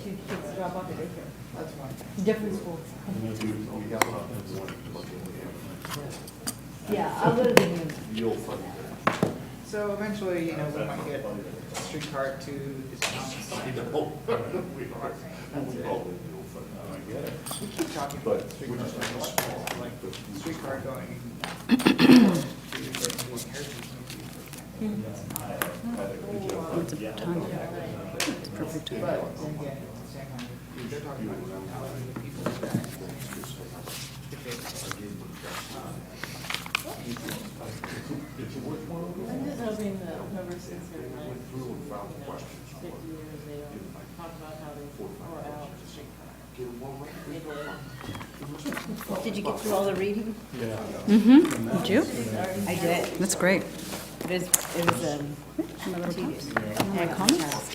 kids drop off at daycare. That's fine. Different schools. Yeah, I'll go to the new. You'll fund it. So eventually, we might get a streetcar to his house. I know. We are. That's it. Oh, you'll fund it. I get it. We keep talking But about we're streetcars, just like streetcar going to Heritage maybe, What's the time? It's perfect. but then again, at the same time, they're talking about how the people that if they, I'm just hoping that whoever sits here tonight, Went through and found questions. 50 years, they don't talk about how they throw out the streetcar. They did. Did you get through all the reading? Yeah. Did you? I did. That's great. It was tedious. My comments?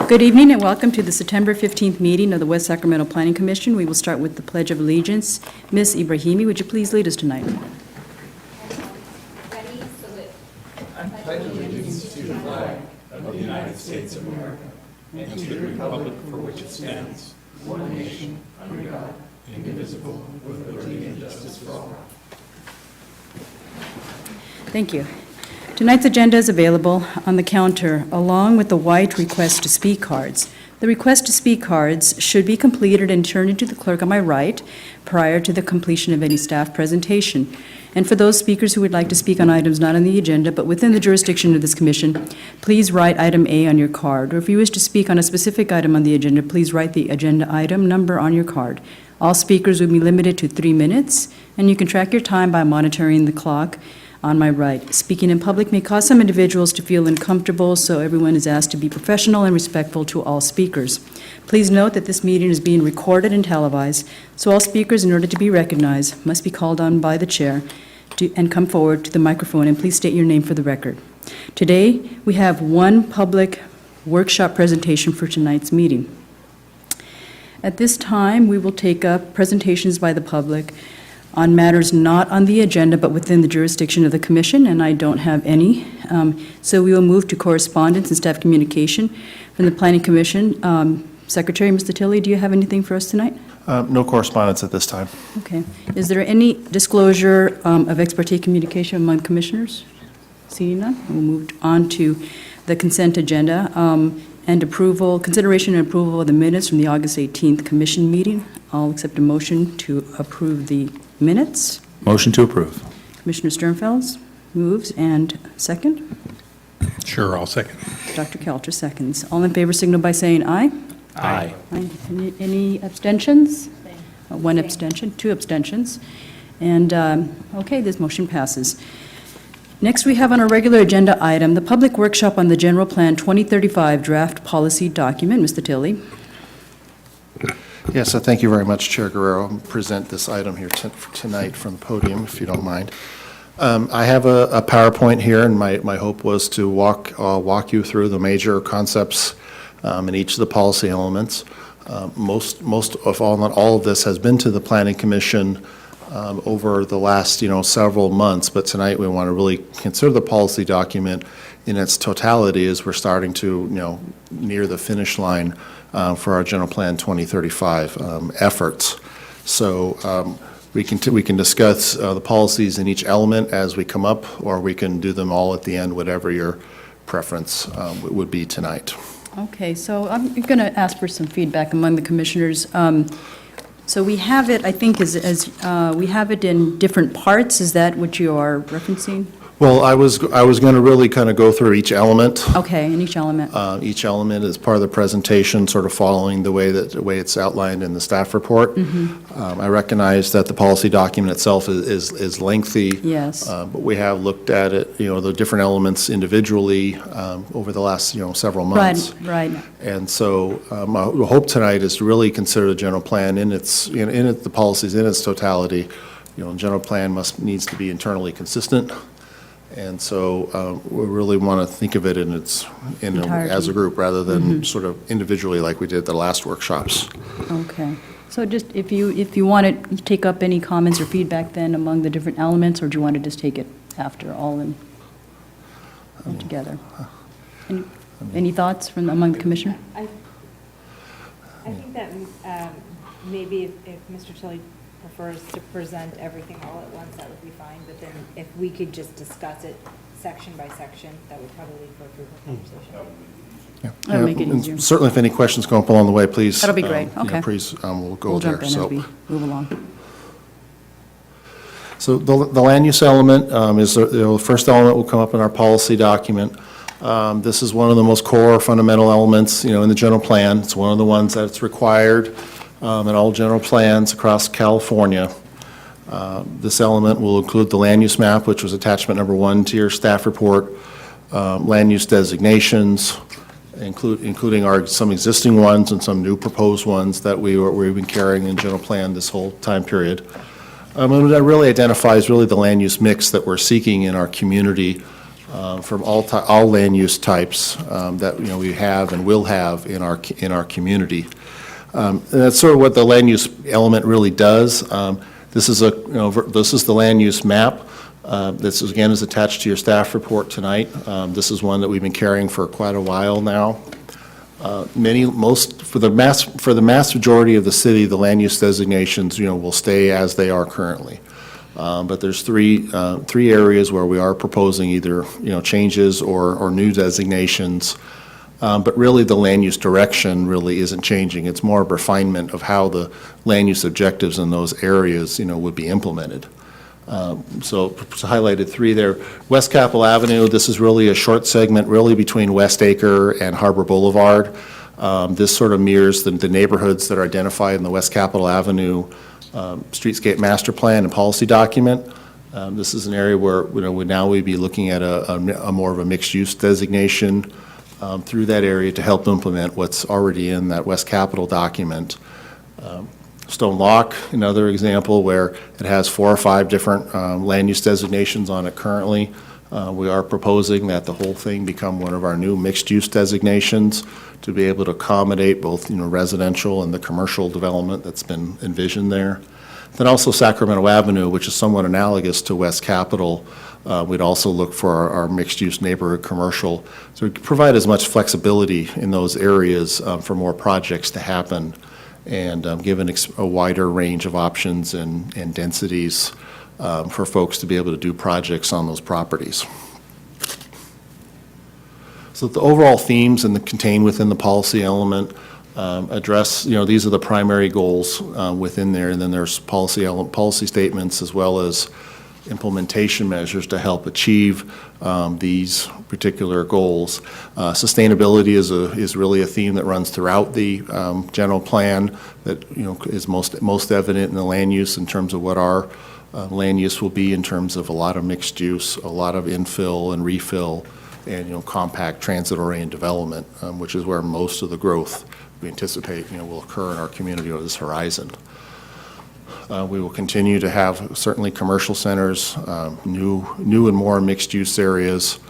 Good evening and welcome to the September 15th meeting of the West Sacramento Planning Commission. We will start with the Pledge of Allegiance. Ms. Ibrahimi, would you please lead us tonight? Ready, salute. I pledge allegiance to the flag of the United States of America and to the republic for which it stands, one nation, under God, indivisible, with liberty and justice for all. Thank you. Tonight's agenda is available on the counter, along with the white request to speak cards. The request to speak cards should be completed and turned into the clerk on my right prior to the completion of any staff presentation. And for those speakers who would like to speak on items not on the agenda but within the jurisdiction of this commission, please write item A on your card. Or if you wish to speak on a specific item on the agenda, please write the agenda item number on your card. All speakers will be limited to 3 minutes, and you can track your time by monitoring the clock on my right. Speaking in public may cause some individuals to feel uncomfortable, so everyone is asked to be professional and respectful to all speakers. Please note that this meeting is being recorded and televised, so all speakers, in order to be recognized, must be called on by the chair and come forward to the microphone, and please state your name for the record. Today, we have one public workshop presentation for tonight's meeting. At this time, we will take up presentations by the public on matters not on the agenda but within the jurisdiction of the commission, and I don't have any. So we will move to correspondence and staff communication from the Planning Commission. Secretary, Mr. Tilley, do you have anything for us tonight? No correspondence at this time. Okay. Is there any disclosure of ex parte communication among commissioners? Seeing none, we'll move on to the consent agenda and approval, consideration and approval of the minutes from the August 18th commission meeting. I'll accept a motion to approve the minutes. Motion to approve. Commissioner Sternfels moves, and second. Sure, I'll second. Dr. Kelcher seconds. All in favor signal by saying aye. Aye. Aye. Any abstentions? One abstention, 2 abstentions. And, okay, this motion passes. Next, we have on our regular agenda item, the public workshop on the General Plan 2035 draft policy document. Mr. Tilley. Yes, thank you very much, Chair Guerrero. I'll present this item here tonight from the podium, if you don't mind. I have a PowerPoint here, and my hope was to walk you through the major concepts in each of the policy elements. Most of all, not all of this has been to the Planning Commission over the last, several months, but tonight we want to really consider the policy document in its totality as we're starting to, near the finish line for our General Plan 2035 efforts. So we can discuss the policies in each element as we come up, or we can do them all at the end, whatever your preference would be tonight. Okay, so I'm going to ask for some feedback among the commissioners. So we have it, I think, we have it in different parts. Is that what you are referencing? Well, I was going to really kind of go through each element. Okay, in each element. Each element is part of the presentation, sort of following the way it's outlined in the staff report. I recognize that the policy document itself is lengthy. Yes. But we have looked at it, the different elements individually over the last, several months. Right. And so my hope tonight is to really consider the general plan the policies in its totality. The general plan needs to be internally consistent. And so we really want to think of it as a group rather than sort of individually like we did at the last workshops. Okay. So just, if you want to take up any comments or feedback then among the different elements, or do you want to just take it after all together? Any thoughts among the commissioner? I think that maybe if Mr. Tilley prefers to present everything all at once, that would be fine, but then if we could just discuss it section by section, that would probably lead for a fruitful conversation. That'll make it And easier. certainly, if any questions come up along the way, please. That'll be great. Okay. Please, we'll go We'll there. jump in as we move along. So the land use element is, the first element will come up in our policy document. This is one of the most core fundamental elements, in the general plan. It's one of the ones that's required in all general plans across California. This element will include the land use map, which was attachment number 1 to your staff report, land use designations, including some existing ones and some new proposed ones that we've been carrying in general plan this whole time period. And that really identifies the land use mix that we're seeking in our community from all land use types that we have and will have in our community. And that's sort of what the land use element really does. This is the land use map. This again is attached to your staff report tonight. This is one that we've been carrying for quite a while now. For the mass majority of the city, the land use designations will stay as they are currently. But there's three areas where we are proposing either changes or new designations. But really, the land use direction really isn't changing. It's more a refinement of how the land use objectives in those areas, would be implemented. So highlighted 3 there. West Capitol Avenue, this is really a short segment really between West Acre and Harbor Boulevard. This sort of mirrors the neighborhoods that are identified in the West Capitol Avenue Streetscape Master Plan and Policy Document. This is an area where we'd be looking at a more of a mixed-use designation through that area to help implement what's already in that West Capitol document. Stone Lock, another example where it has 4 or 5 different land use designations on it currently. We are proposing that the whole thing become one of our new mixed-use designations to be able to accommodate both residential and the commercial development that's been envisioned there. Then also Sacramento Avenue, which is somewhat analogous to West Capitol. We'd also look for our mixed-use neighborhood commercial to provide as much flexibility in those areas for more projects to happen and given a wider range of options and densities for folks to be able to do projects on those properties. So the overall themes contained within the policy element address, these are the primary goals within there, and then there's policy statements as well as implementation measures to help achieve these particular goals. Sustainability is really a theme that runs throughout the general plan that is most evident in the land use in terms of what our land use will be in terms of a lot of mixed use, a lot of infill and refill, and compact transit-oriented development, which is where most of the growth we anticipate will occur in our community over this horizon. We will continue to have certainly commercial centers, new and more mixed-use areas,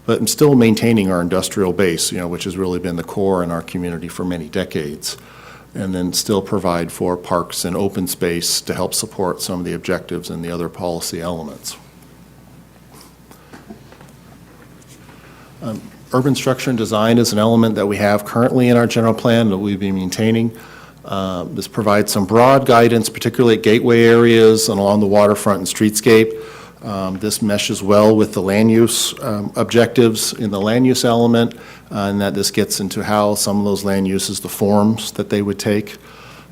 but still maintaining our industrial base, which has really been the core in our community for many decades, and then still provide for parks and open space to help support some of the objectives and the other policy elements. Urban structure and design is an element that we have currently in our general plan that we've been maintaining. This provides some broad guidance, particularly at gateway areas and along the waterfront and streetscape. This meshes well with the land use objectives in the land use element, and that this gets into how some of those land uses, the forms that they would take.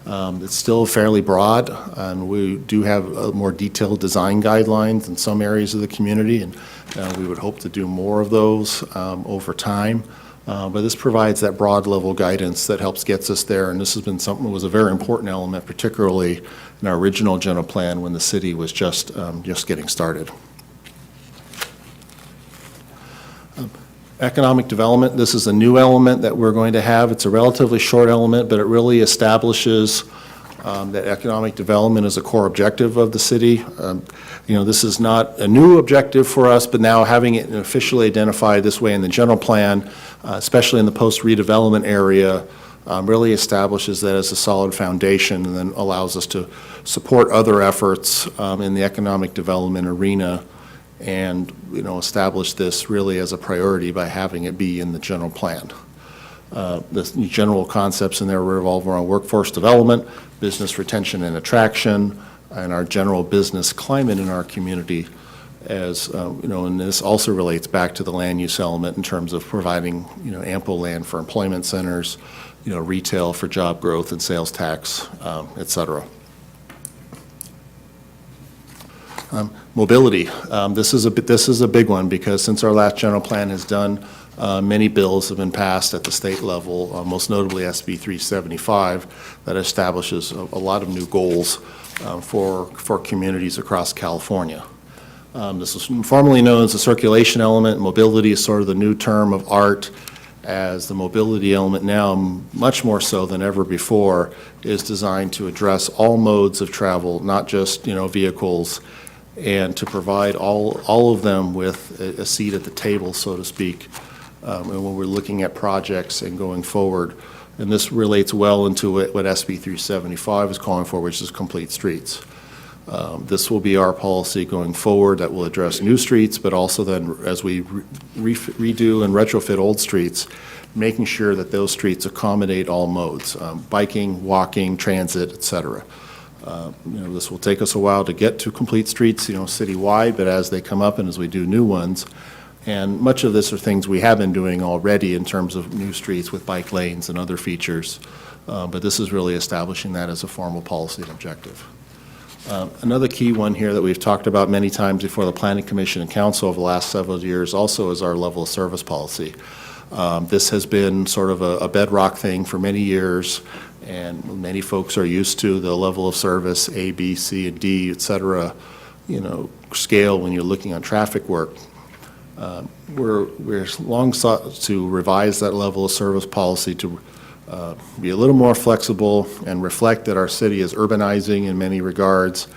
It's still fairly broad, and we do have more detailed design guidelines in some areas of the community, and we would hope to do more of those over time. But this provides that broad level guidance that gets us there, and this has been something that was a very important element, particularly in our original general plan when the city was just getting started. Economic development, this is a new element that we're going to have. It's a relatively short element, but it really establishes that economic development is a core objective of the city. This is not a new objective for us, but now having it officially identified this way in the general plan, especially in the post-redevelopment area, really establishes that as a solid foundation and then allows us to support other efforts in the economic development arena and establish this really as a priority by having it be in the general plan. The general concepts in there revolve around workforce development, business retention and attraction, and our general business climate in our community. And this also relates back to the land use element in terms of providing ample land for employment centers, retail for job growth and sales tax, et cetera. Mobility. This is a big one because since our last general plan has done, many bills have been passed at the state level, most notably SB 375, that establishes a lot of new goals for communities across California. This was formerly known as the circulation element. Mobility is sort of the new term of art, as the mobility element now, much more so than ever before, is designed to address all modes of travel, not just vehicles, and to provide all of them with a seat at the table, so to speak, and when we're looking at projects and going forward. And this relates well into what SB 375 is calling for, which is complete streets. This will be our policy going forward that will address new streets, but also then as we redo and retrofit old streets, making sure that those streets accommodate all modes, biking, walking, transit, et cetera. This will take us a while to get to complete streets, citywide, but as they come up and as we do new ones, and much of this are things we have been doing already in terms of new streets with bike lanes and other features, but this is really establishing that as a formal policy and objective. Another key one here that we've talked about many times before the Planning Commission and Council over the last several years also is our level of service policy. This has been sort of a bedrock thing for many years, and many folks are used to the level of service, A, B, C, and D, et cetera, scale when you're looking on traffic work. We're long sought to revise that level of service policy to be a little more flexible and reflect that our city is urbanizing in many regards,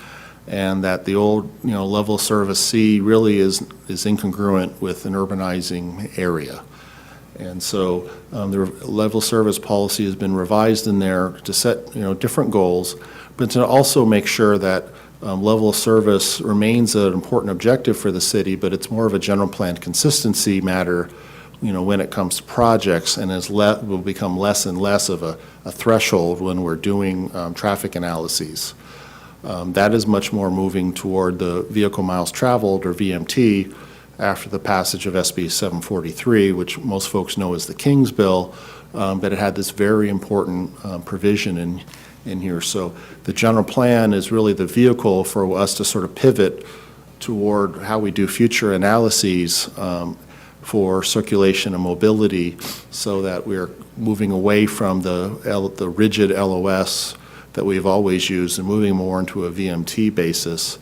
and that the old level of service C really is incongruent with an urbanizing area. And so the level service policy has been revised in there to set different goals, but to also make sure that level of service remains an important objective for the city, but it's more of a general plan consistency matter when it comes to projects, and will become less and less of a threshold when we're doing traffic analyses. That is much more moving toward the vehicle miles traveled, or VMT, after the passage of SB 743, which most folks know as the King's Bill, but it had this very important provision in here. So the general plan is really the vehicle for us to sort of pivot toward how we do future analyses for circulation and mobility, so that we're moving away from the rigid LOS that we've always used and moving more into a VMT basis,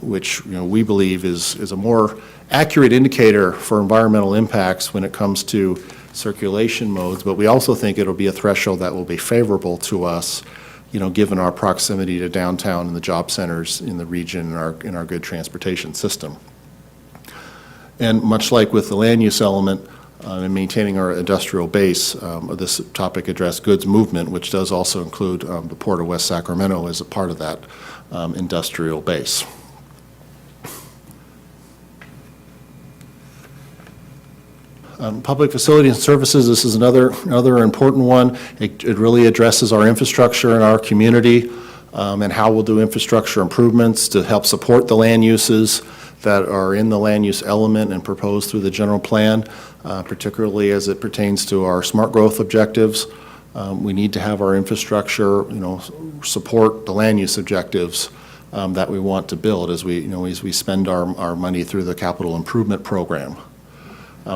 which we believe is a more accurate indicator for environmental impacts when it comes to circulation modes, but we also think it'll be a threshold that will be favorable to us, given our proximity to downtown and the job centers in the region and in our good transportation system. And much like with the land use element and maintaining our industrial base, this topic addressed goods movement, which does also include the Port of West Sacramento as a part of that industrial base. Public facility and services, this is another important one. It really addresses our infrastructure in our community and how we'll do infrastructure improvements to help support the land uses that are in the land use element and proposed through the general plan, particularly as it pertains to our smart growth objectives. We need to have our infrastructure, support the land use objectives that we want to build as we spend our money through the capital improvement program.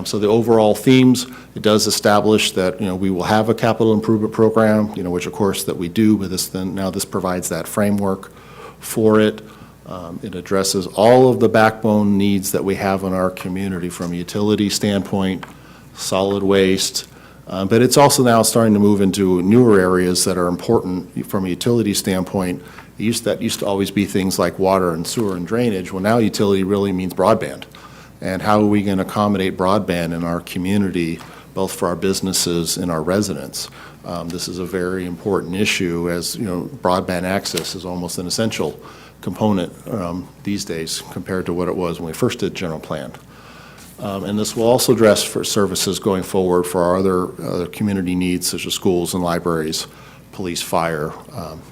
So the overall themes, it does establish that, we will have a capital improvement program, which of course that we do, but now this provides that framework for it. It addresses all of the backbone needs that we have in our community from a utility standpoint, solid waste, but it's also now starting to move into newer areas that are important from a utility standpoint. That used to always be things like water and sewer and drainage. Well, now utility really means broadband. And how are we going to accommodate broadband in our community, both for our businesses and our residents? This is a very important issue, as broadband access is almost an essential component these days compared to what it was when we first did general plan. And this will also address for services going forward for our other community needs, such as schools and libraries, police, fire,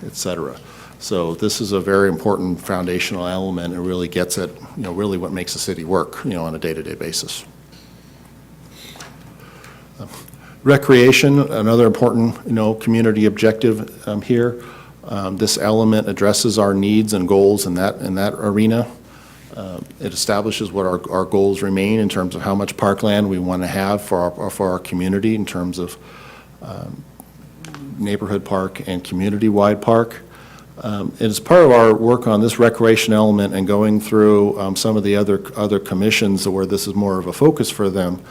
et cetera. So this is a very important foundational element. It really gets at, really what makes a city work, on a day-to-day basis. Recreation, another important, community objective here. This element addresses our needs and goals in that arena. It establishes what our goals remain in terms of how much parkland we want to have for our community in terms of neighborhood park and community-wide park. And as part of our work on this recreation element and going through some of the other commissions where this is more of a focus for them,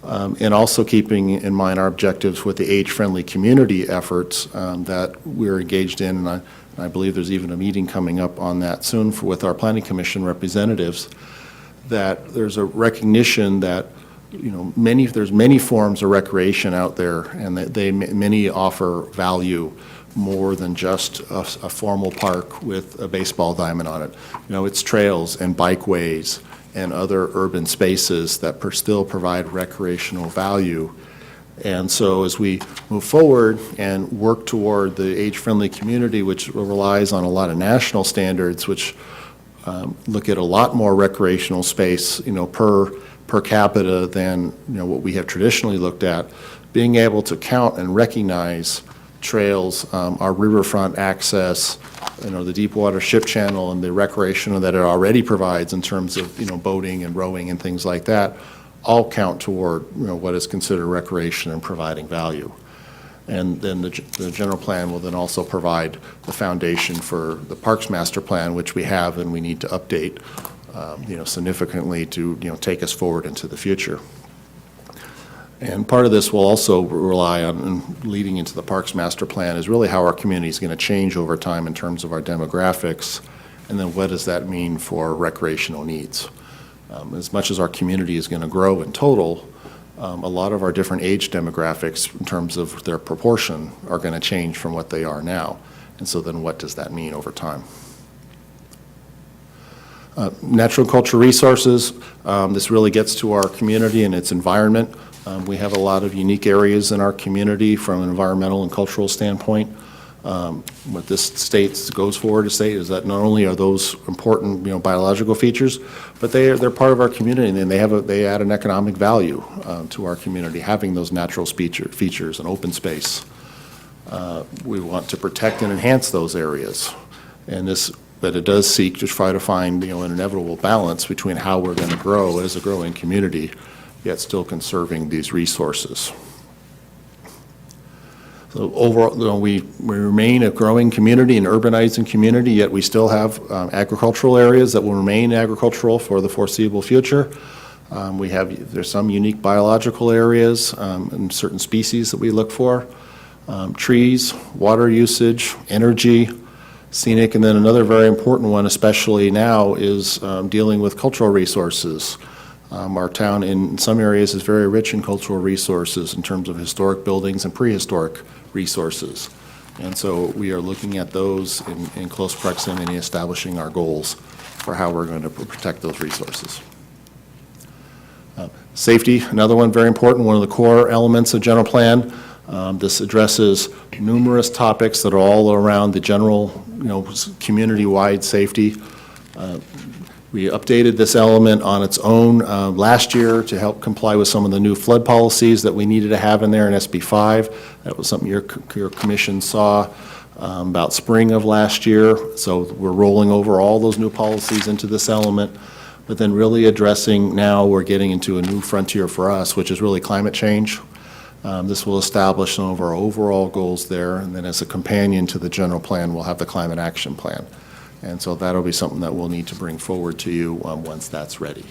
and also keeping in mind our objectives with the age-friendly community efforts that we're engaged in, and I believe there's even a meeting coming up on that soon with our Planning Commission representatives, that there's a recognition that there's many forms of recreation out there, and that many offer value more than just a formal park with a baseball diamond on it. It's trails and bikeways and other urban spaces that still provide recreational value. And so as we move forward and work toward the age-friendly community, which relies on a lot of national standards, which look at a lot more recreational space, per capita than what we have traditionally looked at, being able to count and recognize trails, our riverfront access, the Deepwater Ship Channel and the recreation that it already provides in terms of, boating and rowing and things like that, all count toward, what is considered recreation and providing value. And then the general plan will then also provide the foundation for the Parks Master Plan, which we have and we need to update, significantly to, take us forward into the future. And part of this will also rely on, and leading into the Parks Master Plan, is really how our community is going to change over time in terms of our demographics, and then what does that mean for recreational needs. As much as our community is going to grow in total, a lot of our different age demographics in terms of their proportion are going to change from what they are now. And so then what does that mean over time? Natural and cultural resources, this really gets to our community and its environment. We have a lot of unique areas in our community from an environmental and cultural standpoint. What this state goes forward to say is that not only are those important, biological features, but they're part of our community, and they add an economic value to our community, having those natural features and open space. We want to protect and enhance those areas, but it does seek to try to find, an inevitable balance between how we're going to grow as a growing community, yet still conserving these resources. So overall, we remain a growing community, an urbanizing community, yet we still have agricultural areas that will remain agricultural for the foreseeable future. There's some unique biological areas and certain species that we look for. Trees, water usage, energy, scenic, and then another very important one, especially now, is dealing with cultural resources. Our town in some areas is very rich in cultural resources in terms of historic buildings and prehistoric resources. And so we are looking at those in close proximity, establishing our goals for how we're going to protect those resources. Safety, another one very important, one of the core elements of general plan. This addresses numerous topics that are all around the general, community-wide safety. We updated this element on its own last year to help comply with some of the new flood policies that we needed to have in there in SB 5. That was something your commission saw about spring of last year. So we're rolling over all those new policies into this element, but then really addressing, now we're getting into a new frontier for us, which is really climate change. This will establish some of our overall goals there, and then as a companion to the general plan, we'll have the climate action plan. And so that'll be something that we'll need to bring forward to you once that's ready.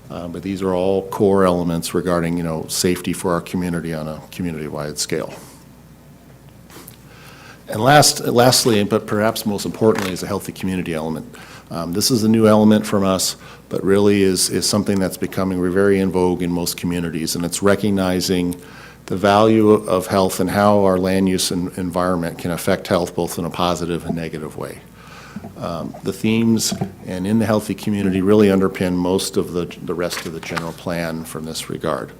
But these are all core elements regarding, safety for our community on a community-wide scale. And lastly, but perhaps most importantly, is a healthy community element. This is a new element from us, but really is something that's becoming very in vogue in most communities, and it's recognizing the value of health and how our land use and environment can affect health both in a positive and negative way. The themes and in the healthy community really underpin most of the rest of the general plan from this regard.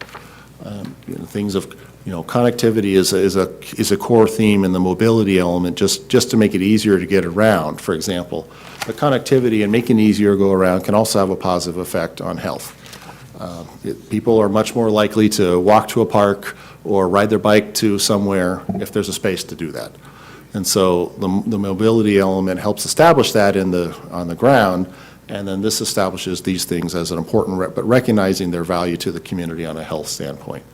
Things of connectivity is a core theme in the mobility element, just to make it easier to get around. For example, the connectivity and making it easier to go around can also have a positive effect on health. People are much more likely to walk to a park or ride their bike to somewhere if there's a space to do that. And so the mobility element helps establish that on the ground, and then this establishes these things as an important, but recognizing their value to the community on a health standpoint.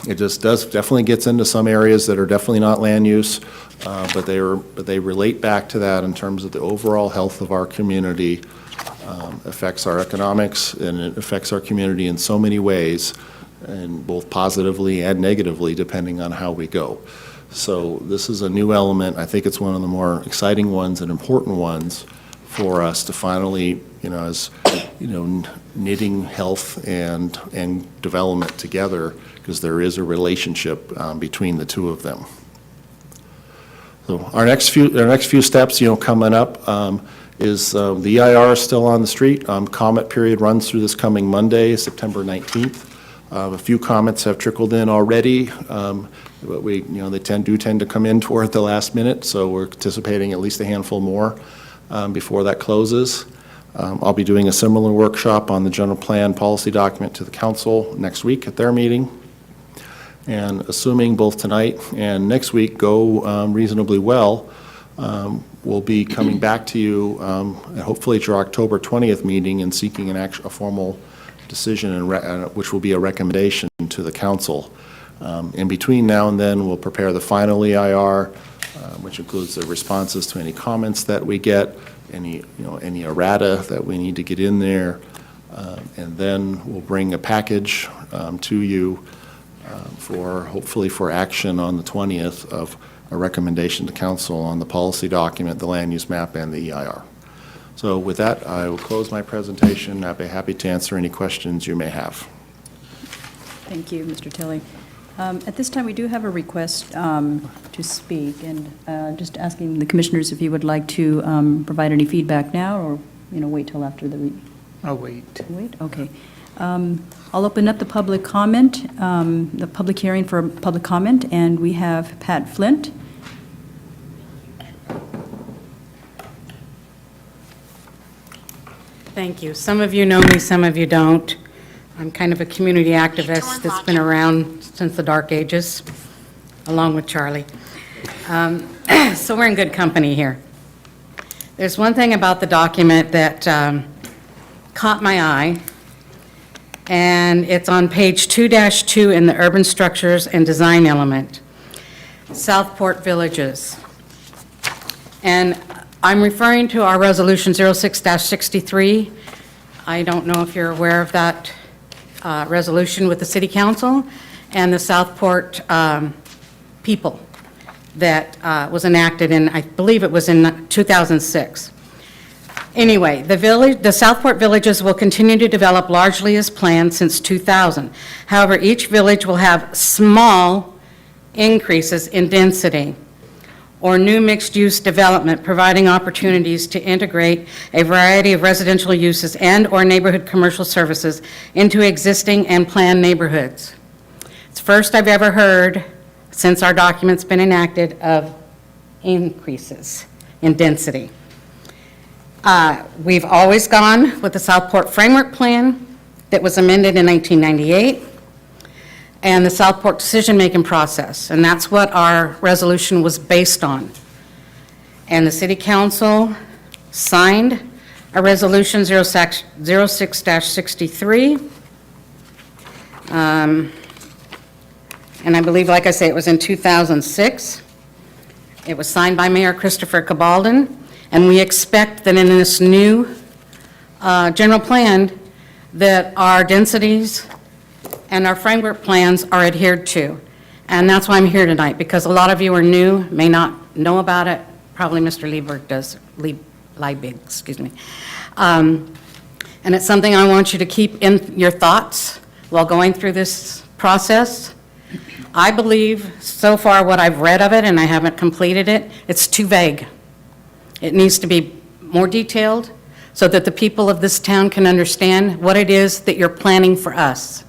It just definitely gets into some areas that are definitely not land use, but they relate back to that in terms of the overall health of our community, affects our economics, and it affects our community in so many ways, and both positively and negatively depending on how we go. So this is a new element. I think it's one of the more exciting ones and important ones for us to finally, knitting health and development together, because there is a relationship between the two of them. So our next few steps, coming up is the EIR is still on the street. Comment period runs through this coming Monday, September 19th. A few comments have trickled in already, but they tend to come in toward the last minute, so we're anticipating at least a handful more before that closes. I'll be doing a similar workshop on the general plan policy document to the council next week at their meeting. And assuming both tonight and next week go reasonably well, we'll be coming back to you hopefully at your October 20th meeting and seeking a formal decision, which will be a recommendation to the council. In between now and then, we'll prepare the final EIR, which includes the responses to any comments that we get, any errata that we need to get in there, and then we'll bring a package to you hopefully for action on the 20th of a recommendation to council on the policy document, the land use map, and the EIR. So with that, I will close my presentation. I'd be happy to answer any questions you may have. Thank you, Mr. Tilley. At this time, we do have a request to speak, and just asking the commissioners if you would like to provide any feedback now, or wait till after the I'll wait. wait. Okay. I'll open up the public comment, the public hearing for public comment, and we have Pat Flint. Thank you. Some of you know me, some of you don't. I'm kind of a community activist that's been around since the dark ages, along with Charlie. So we're in good company here. There's one thing about the document that caught my eye, and it's on page 2-2 in the urban structures and design element, Southport Villages. And I'm referring to our resolution 06-63. I don't know if you're aware of that resolution with the City Council and the Southport people that was enacted in, I believe it was in 2006. Anyway, the Southport villages will continue to develop largely as planned since 2000. However, each village will have small increases in density or new mixed-use development, providing opportunities to integrate a variety of residential uses and/or neighborhood commercial services into existing and planned neighborhoods. It's the first I've ever heard, since our document's been enacted, of increases in density. We've always gone with the Southport Framework Plan that was amended in 1998, and the Southport decision-making process, and that's what our resolution was based on. And the city council signed a resolution 06-63. And I believe, like I say, it was in 2006. It was signed by Mayor Christopher Cabaldon, and we expect that in this new general plan that our densities and our framework plans are adhered to. And that's why I'm here tonight, because a lot of you are new, may not know about it. Probably Mr. Liebig does, Liebig, excuse me. And it's something I want you to keep in your thoughts while going through this process. I believe, so far what I've read of it, and I haven't completed it, it's too vague. It needs to be more detailed so that the people of this town can understand what it is that you're planning for us.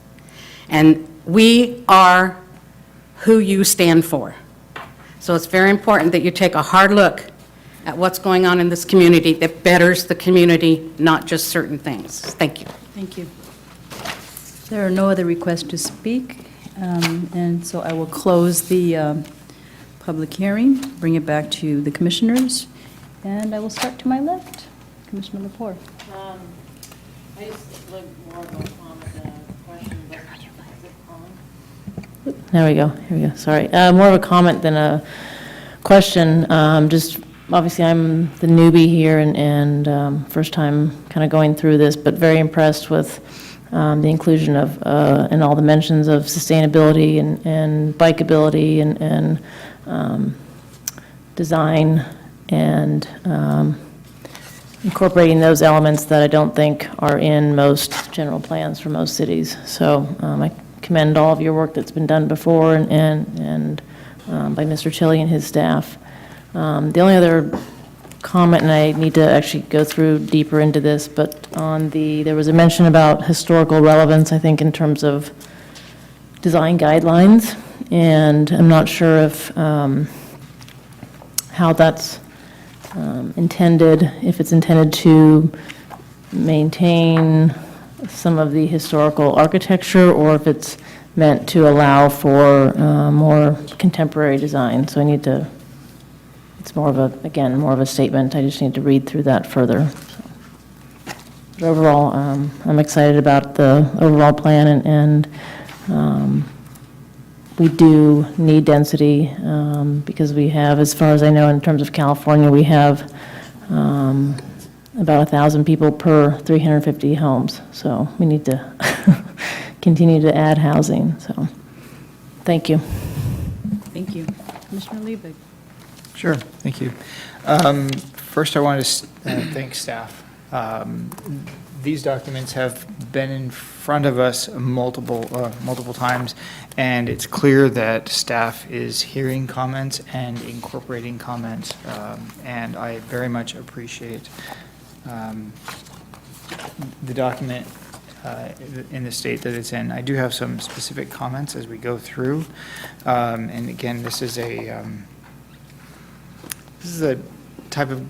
And we are who you stand for. So it's very important that you take a hard look at what's going on in this community that betters the community, not just certain things. Thank you. Thank you. There are no other requests to speak, and so I will close the public hearing, bring it back to the commissioners, and I will start to my left. Commissioner Lepore. I just look more of a comment than a question, but is it on? There we go, here we go, sorry. More of a comment than a question. Just, obviously, I'm the newbie here and first time kind of going through this, but very impressed with the inclusion of, and all the mentions of sustainability and bikeability and design and incorporating those elements that I don't think are in most general plans for most cities. So I commend all of your work that's been done before and by Mr. Chili and his staff. The only other comment, and I need to actually go through deeper into this, but there was a mention about historical relevance, I think, in terms of design guidelines, and I'm not sure if how that's intended, if it's intended to maintain some of the historical architecture, or if it's meant to allow for more contemporary design. So I need to, it's more of a, again, more of a statement. I just need to read through that further. But overall, I'm excited about the overall plan, and we do need density because we have, as far as I know, in terms of California, we have about 1,000 people per 350 homes. So we need to continue to add housing. So thank you. Thank you. Commissioner Liebig. Sure, thank you. First, I want to thank staff. These documents have been in front of us multiple times, and it's clear that staff is hearing comments and incorporating comments, and I very much appreciate the document in the state that it's in. I do have some specific comments as we go through, and again, this is a type of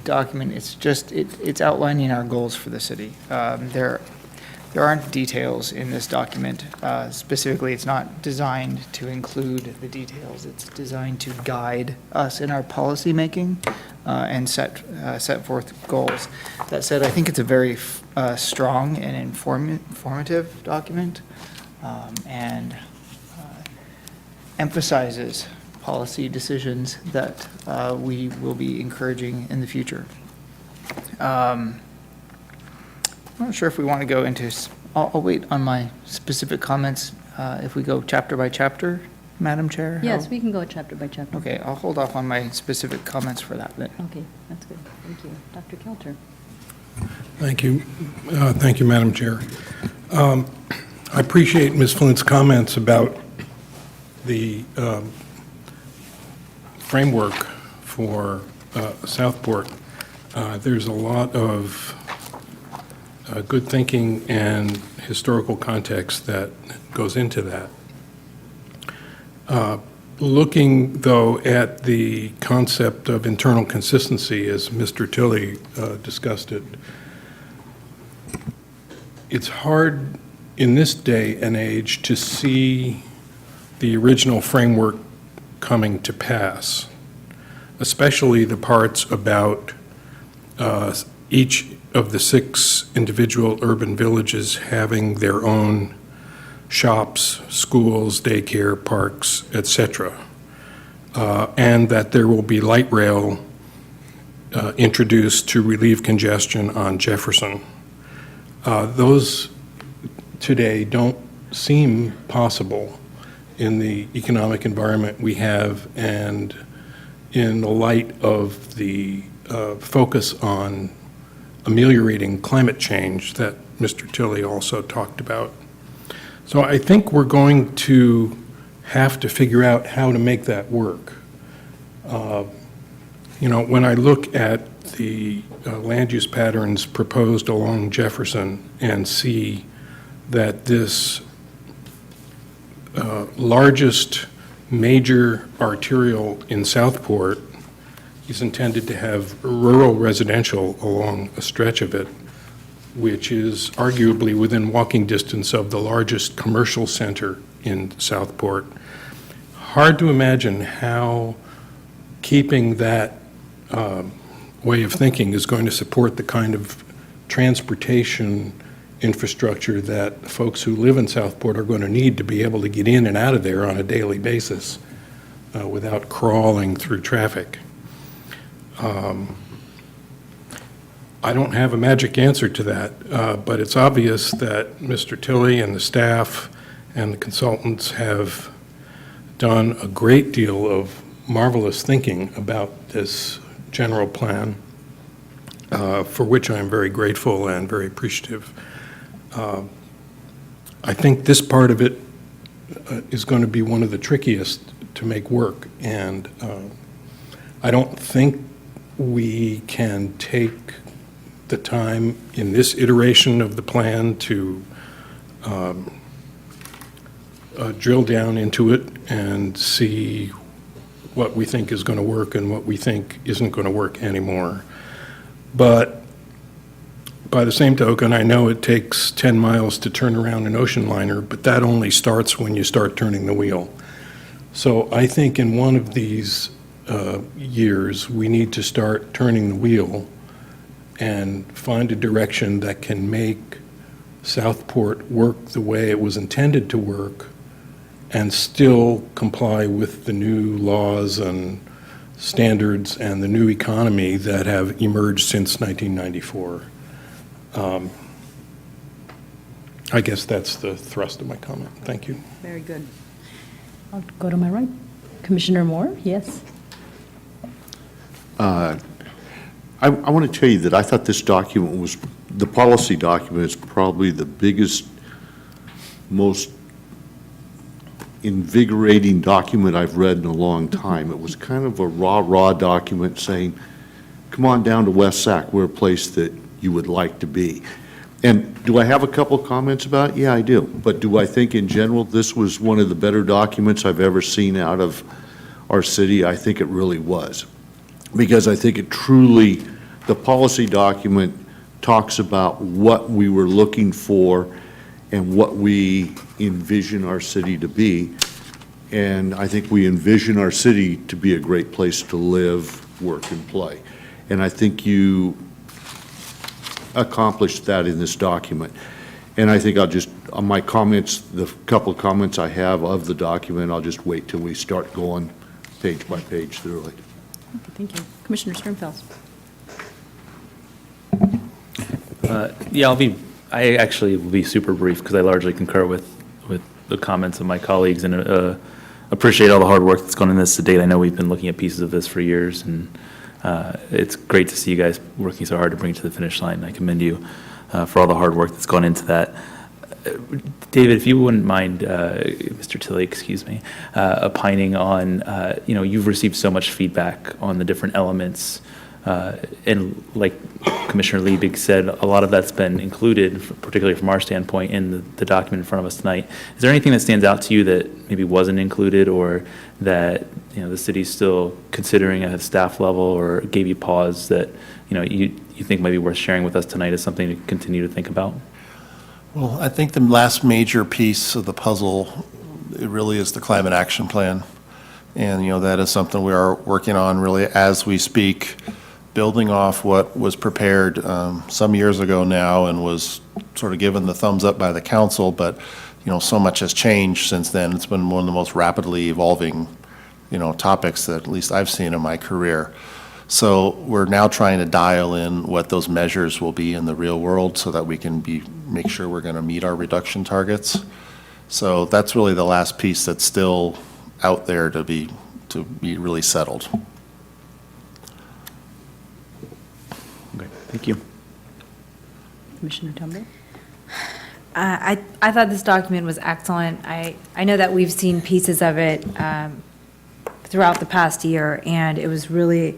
document. It's just it's outlining our goals for the city. There aren't details in this document. Specifically, it's not designed to include the details. It's designed to guide us in our policy making and set forth goals. That said, I think it's a very strong and informative document, and emphasizes policy decisions that we will be encouraging in the future. I'm not sure if we want to go into, I'll wait on my specific comments if we go chapter by chapter, Madam Chair. Yes, we can go chapter by chapter. Okay, I'll hold off on my specific comments for that then. Okay, that's good. Thank you. Dr. Kelter. Thank you. Thank you, Madam Chair. I appreciate Ms. Flint's comments about the framework for Southport. There's a lot of good thinking and historical context that goes into that. Looking, though, at the concept of internal consistency, as Mr. Tilley discussed it, it's hard in this day and age to see the original framework coming to pass, especially the parts about each of the 6 individual urban villages having their own shops, schools, daycare, parks, etc., and that there will be light rail introduced to relieve congestion on Jefferson. Those today don't seem possible in the economic environment we have and in the light of the focus on ameliorating climate change that Mr. Tilley also talked about. So I think we're going to have to figure out how to make that work. When I look at the land use patterns proposed along Jefferson and see that this largest major arterial in Southport is intended to have rural residential along a stretch of it, which is arguably within walking distance of the largest commercial center in Southport. Hard to imagine how keeping that way of thinking is going to support the kind of transportation infrastructure that folks who live in Southport are going to need to be able to get in and out of there on a daily basis without crawling through traffic. I don't have a magic answer to that, but it's obvious that Mr. Tilley and the staff and the consultants have done a great deal of marvelous thinking about this general plan, for which I'm very grateful and very appreciative. I think this part of it is going to be one of the trickiest to make work, and I don't think we can take the time in this iteration of the plan to drill down into it and see what we think is going to work and what we think isn't going to work anymore. But by the same token, I know it takes 10 miles to turn around an ocean liner, but that only starts when you start turning the wheel. So I think in one of these years, we need to start turning the wheel and find a direction that can make Southport work the way it was intended to work and still comply with the new laws and standards and the new economy that have emerged since 1994. I guess that's the thrust of my comment. Thank you. Very good. I'll go to my right. Commissioner Moore, yes. I want to tell you that I thought this document was, the policy document is probably the biggest, most invigorating document I've read in a long time. It was kind of a raw document saying, come on down to West Sac, we're a place that you would like to be. And do I have a couple of comments about it? Yeah, I do. But do I think in general this was one of the better documents I've ever seen out of our city? I think it really was. Because I think it truly, the policy document talks about what we were looking for and what we envision our city to be. And I think we envision our city to be a great place to live, work, and play. And I think you accomplished that in this document. And I think I'll just, on my comments, the couple of comments I have of the document, I'll just wait till we start going page by page through it. Okay, thank you. Commissioner Sternfeld. Yeah, I actually will be super brief because I largely concur with the comments of my colleagues and appreciate all the hard work that's gone in this to date. I know we've been looking at pieces of this for years, and it's great to see you guys working so hard to bring it to the finish line. I commend you for all the hard work that's gone into that. David, if you wouldn't mind, Mr. Tilley, excuse me, opining on, you've received so much feedback on the different elements And like Commissioner Liebig said, a lot of that's been included, particularly from our standpoint, in the document in front of us tonight. Is there anything that stands out to you that maybe wasn't included, or that, the city's still considering at a staff level, or gave you pause that, you think might be worth sharing with us tonight as something to continue to think about? Well, I think the last major piece of the puzzle, it really is the climate action plan. And, that is something we are working on really as we speak, building off what was prepared some years ago now and was sort of given the thumbs up by the council, but, so much has changed since then. It's been one of the most rapidly evolving, topics that at least I've seen in my career. So we're now trying to dial in what those measures will be in the real world so that we can make sure we're going to meet our reduction targets. So that's really the last piece that's still out there to be really settled. Okay, thank you. Commissioner Tumble? I thought this document was excellent. I know that we've seen pieces of it throughout the past year, and it was really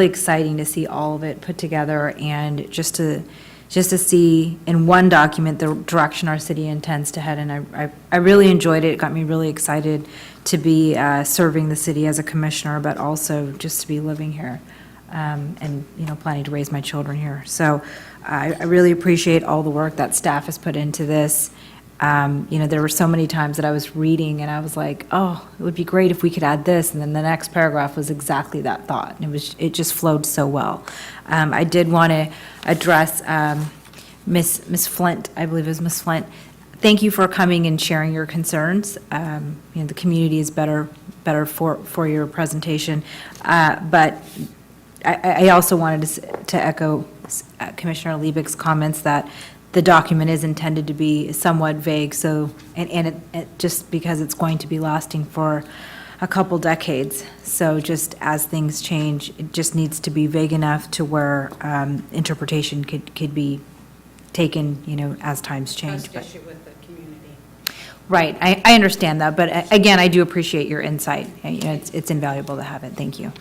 exciting to see all of it put together, and just to see in one document the direction our city intends to head. And I really enjoyed it. It got me really excited to be serving the city as a commissioner, but also just to be living here and planning to raise my children here. So I really appreciate all the work that staff has put into this. There were so many times that I was reading and I was like, oh, it would be great if we could add this. And then the next paragraph was exactly that thought. And it just flowed so well. I did want to address Miss Flint, I believe it was Miss Flint. Thank you for coming and sharing your concerns. The community is better for your presentation. But I also wanted to echo Commissioner Liebig's comments that the document is intended to be somewhat vague, so, and it just because it's going to be lasting for a couple decades. So just as things change, it just needs to be vague enough to where interpretation could be taken, as times change. But- issue with the community. Right, I understand that, but again, I do appreciate your insight. It's invaluable to have it. Thank you.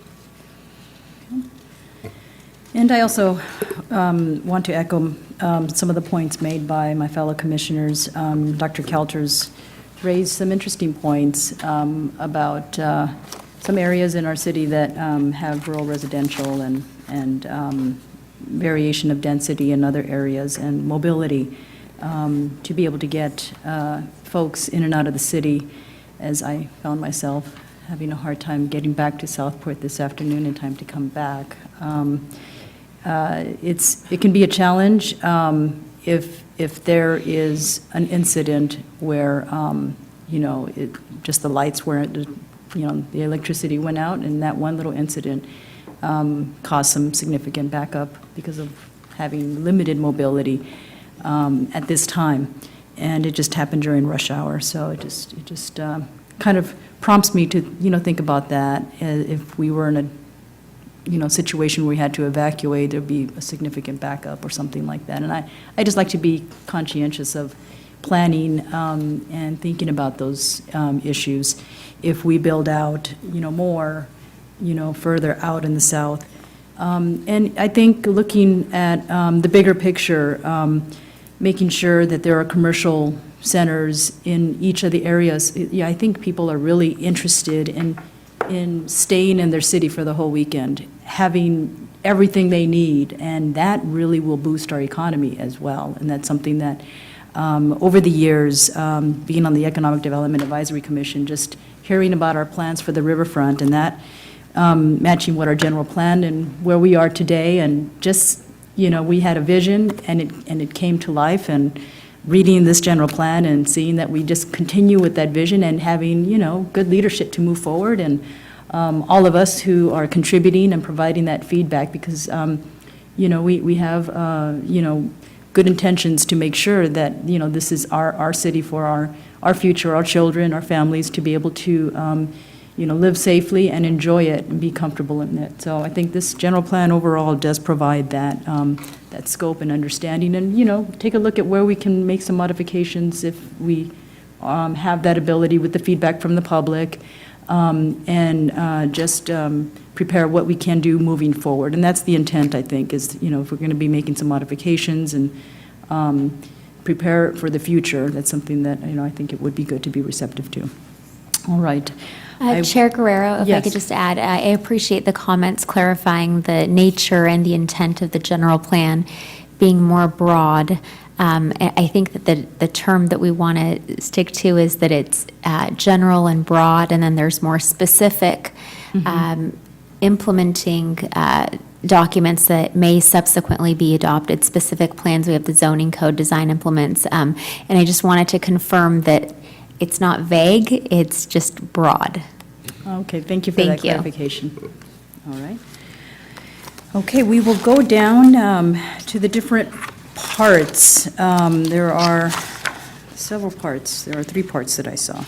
And I also want to echo some of the points made by my fellow commissioners. Dr. Kelter's raised some interesting points about some areas in our city that have rural residential and variation of density in other areas and mobility to be able to get folks in and out of the city, as I found myself having a hard time getting back to Southport this afternoon in time to come back. It can be a challenge if there is an incident where just the lights weren't, the electricity went out, and that one little incident caused some significant backup because of having limited mobility at this time, and it just happened during rush hour. So it just kind of prompts me to think about that. If we were in a situation where we had to evacuate, there'd be a significant backup or something like that. And I just like to be conscientious of planning and thinking about those issues. If we build out, more, further out in the south. And I think looking at the bigger picture, making sure that there are commercial centers in each of the areas. Yeah, I think people are really interested in staying in their city for the whole weekend, having everything they need, and that really will boost our economy as well. And that's something that, over the years, being on the Economic Development Advisory Commission, just hearing about our plans for the riverfront and that matching what our general plan and where we are today, and just, we had a vision and it came to life, and reading this general plan and seeing that we just continue with that vision and having, good leadership to move forward, and all of us who are contributing and providing that feedback, because, we have, good intentions to make sure that, this is our city for our future, our children, our families, to be able to, live safely and enjoy it and be comfortable in it. So I think this general plan overall does provide that, that scope and understanding, and, take a look at where we can make some modifications if we have that ability with the feedback from the public, and just prepare what we can do moving forward. And that's the intent, I think, is, if we're going to be making some modifications and prepare for the future, that's something that, I think it would be good to be receptive to. All right. Chair Guerrero, if I Yes. could just add, I appreciate the comments clarifying the nature and the intent of the general plan being more broad. I think that the term that we want to stick to is that it's general and broad, and then there's more specific implementing documents that may subsequently be adopted, specific plans. We have the zoning code, design implements, and I just wanted to confirm that it's not vague, it's just broad. Okay, thank you for that Thank you. clarification. All right. Okay, we will go down to the different parts. There are several parts. There are 3 parts that I saw.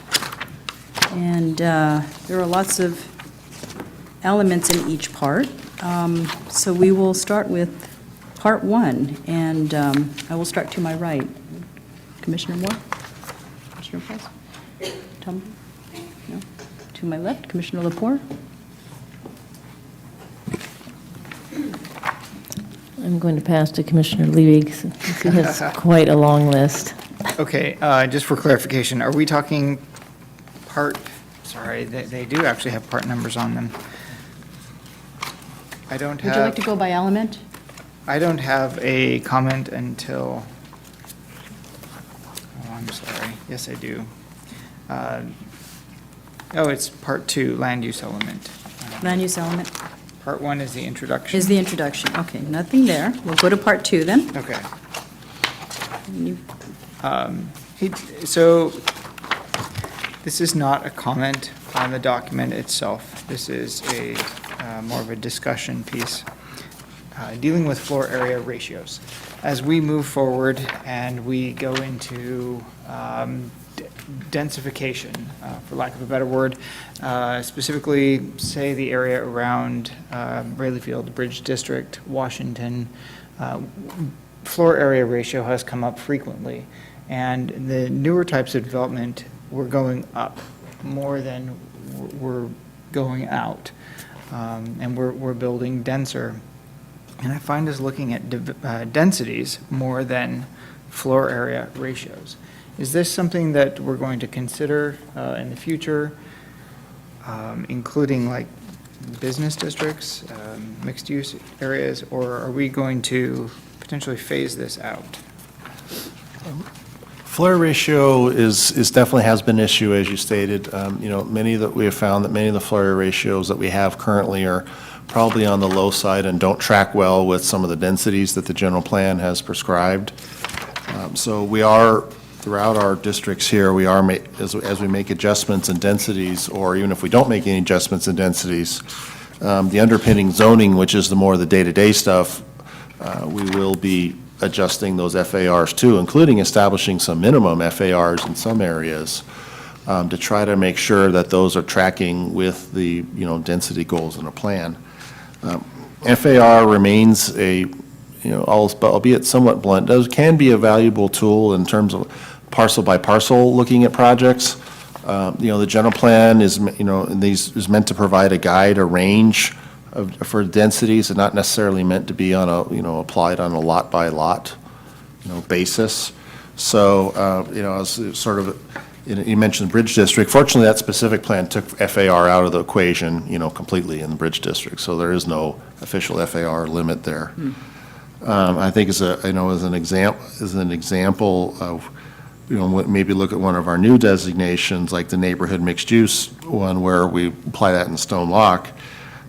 And there are lots of elements in each part. So we will start with Part 1, and I will start to my right. Commissioner Moore? Commissioner Price? Tom? No? To my left, Commissioner Lepore? I'm going to pass to Commissioner Liebig, since he has quite a long list. Okay, just for clarification, are we talking sorry, they do actually have part numbers on them. I don't Would you like to have, go by element? I don't have a comment until, I'm sorry, yes, I do. It's part 2, land use element. Land use element Part 1 is the introduction. is the introduction. Okay, nothing there. We'll go to Part 2 then. Okay. You- So, this is not a comment on the document itself. This is more of a discussion piece dealing with floor area ratios. As we move forward and we go into densification, for lack of a better word, specifically, say, the area around Rayleigh Field, Bridge District, Washington, floor area ratio has come up frequently. And the newer types of development, we're going up more than we're going out. And we're building denser. And I find us looking at densities more than floor area ratios. Is this something that we're going to consider in the future, including like business districts, mixed-use areas, or are we going to potentially phase this out? Flare ratio is definitely has been an issue, as you stated. We have found that many of the flare ratios that we have currently are probably on the low side and don't track well with some of the densities that the general plan has prescribed. So we are, throughout our districts here, we are, as we make adjustments in densities, or even if we don't make any adjustments in densities, the underpinning zoning, which is the more the day-to-day stuff, we will be adjusting those FARs too, including establishing some minimum FARs in some areas to try to make sure that those are tracking with the, density goals in a plan. FAR remains a, albeit somewhat blunt, can be a valuable tool in terms of parcel by parcel looking at projects. The general plan is, is meant to provide a guide, a range for densities, and not necessarily meant to be on a, applied on a lot by lot, basis. So, as sort of, you mentioned the Bridge District. Fortunately, that specific plan took FAR out of the equation, completely in the Bridge District. So there is no official FAR limit there. I think as an example of, maybe look at one of our new designations, like the neighborhood mixed use one, where we apply that in Stone Lock.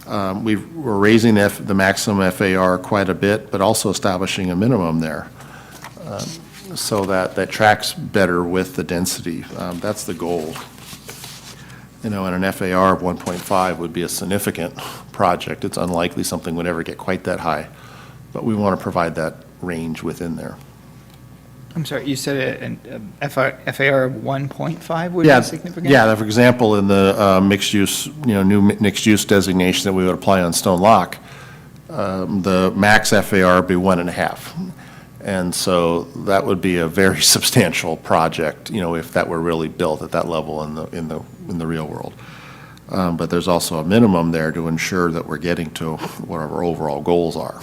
We're raising the maximum FAR quite a bit, but also establishing a minimum there, so that tracks better with the density. That's the goal. And an FAR of 1.5 would be a significant project. It's unlikely something would ever get quite that high, but we want to provide that range within there. I'm sorry, you said a FAR of 1.5 would be significant? Yeah, for example, in the mixed-use, new mixed-use designation that we would apply on Stone Lock, the max FAR would be 1.5. And so that would be a very substantial project, if that were really built at that level in the real world. But there's also a minimum there to ensure that we're getting to what our overall goals are.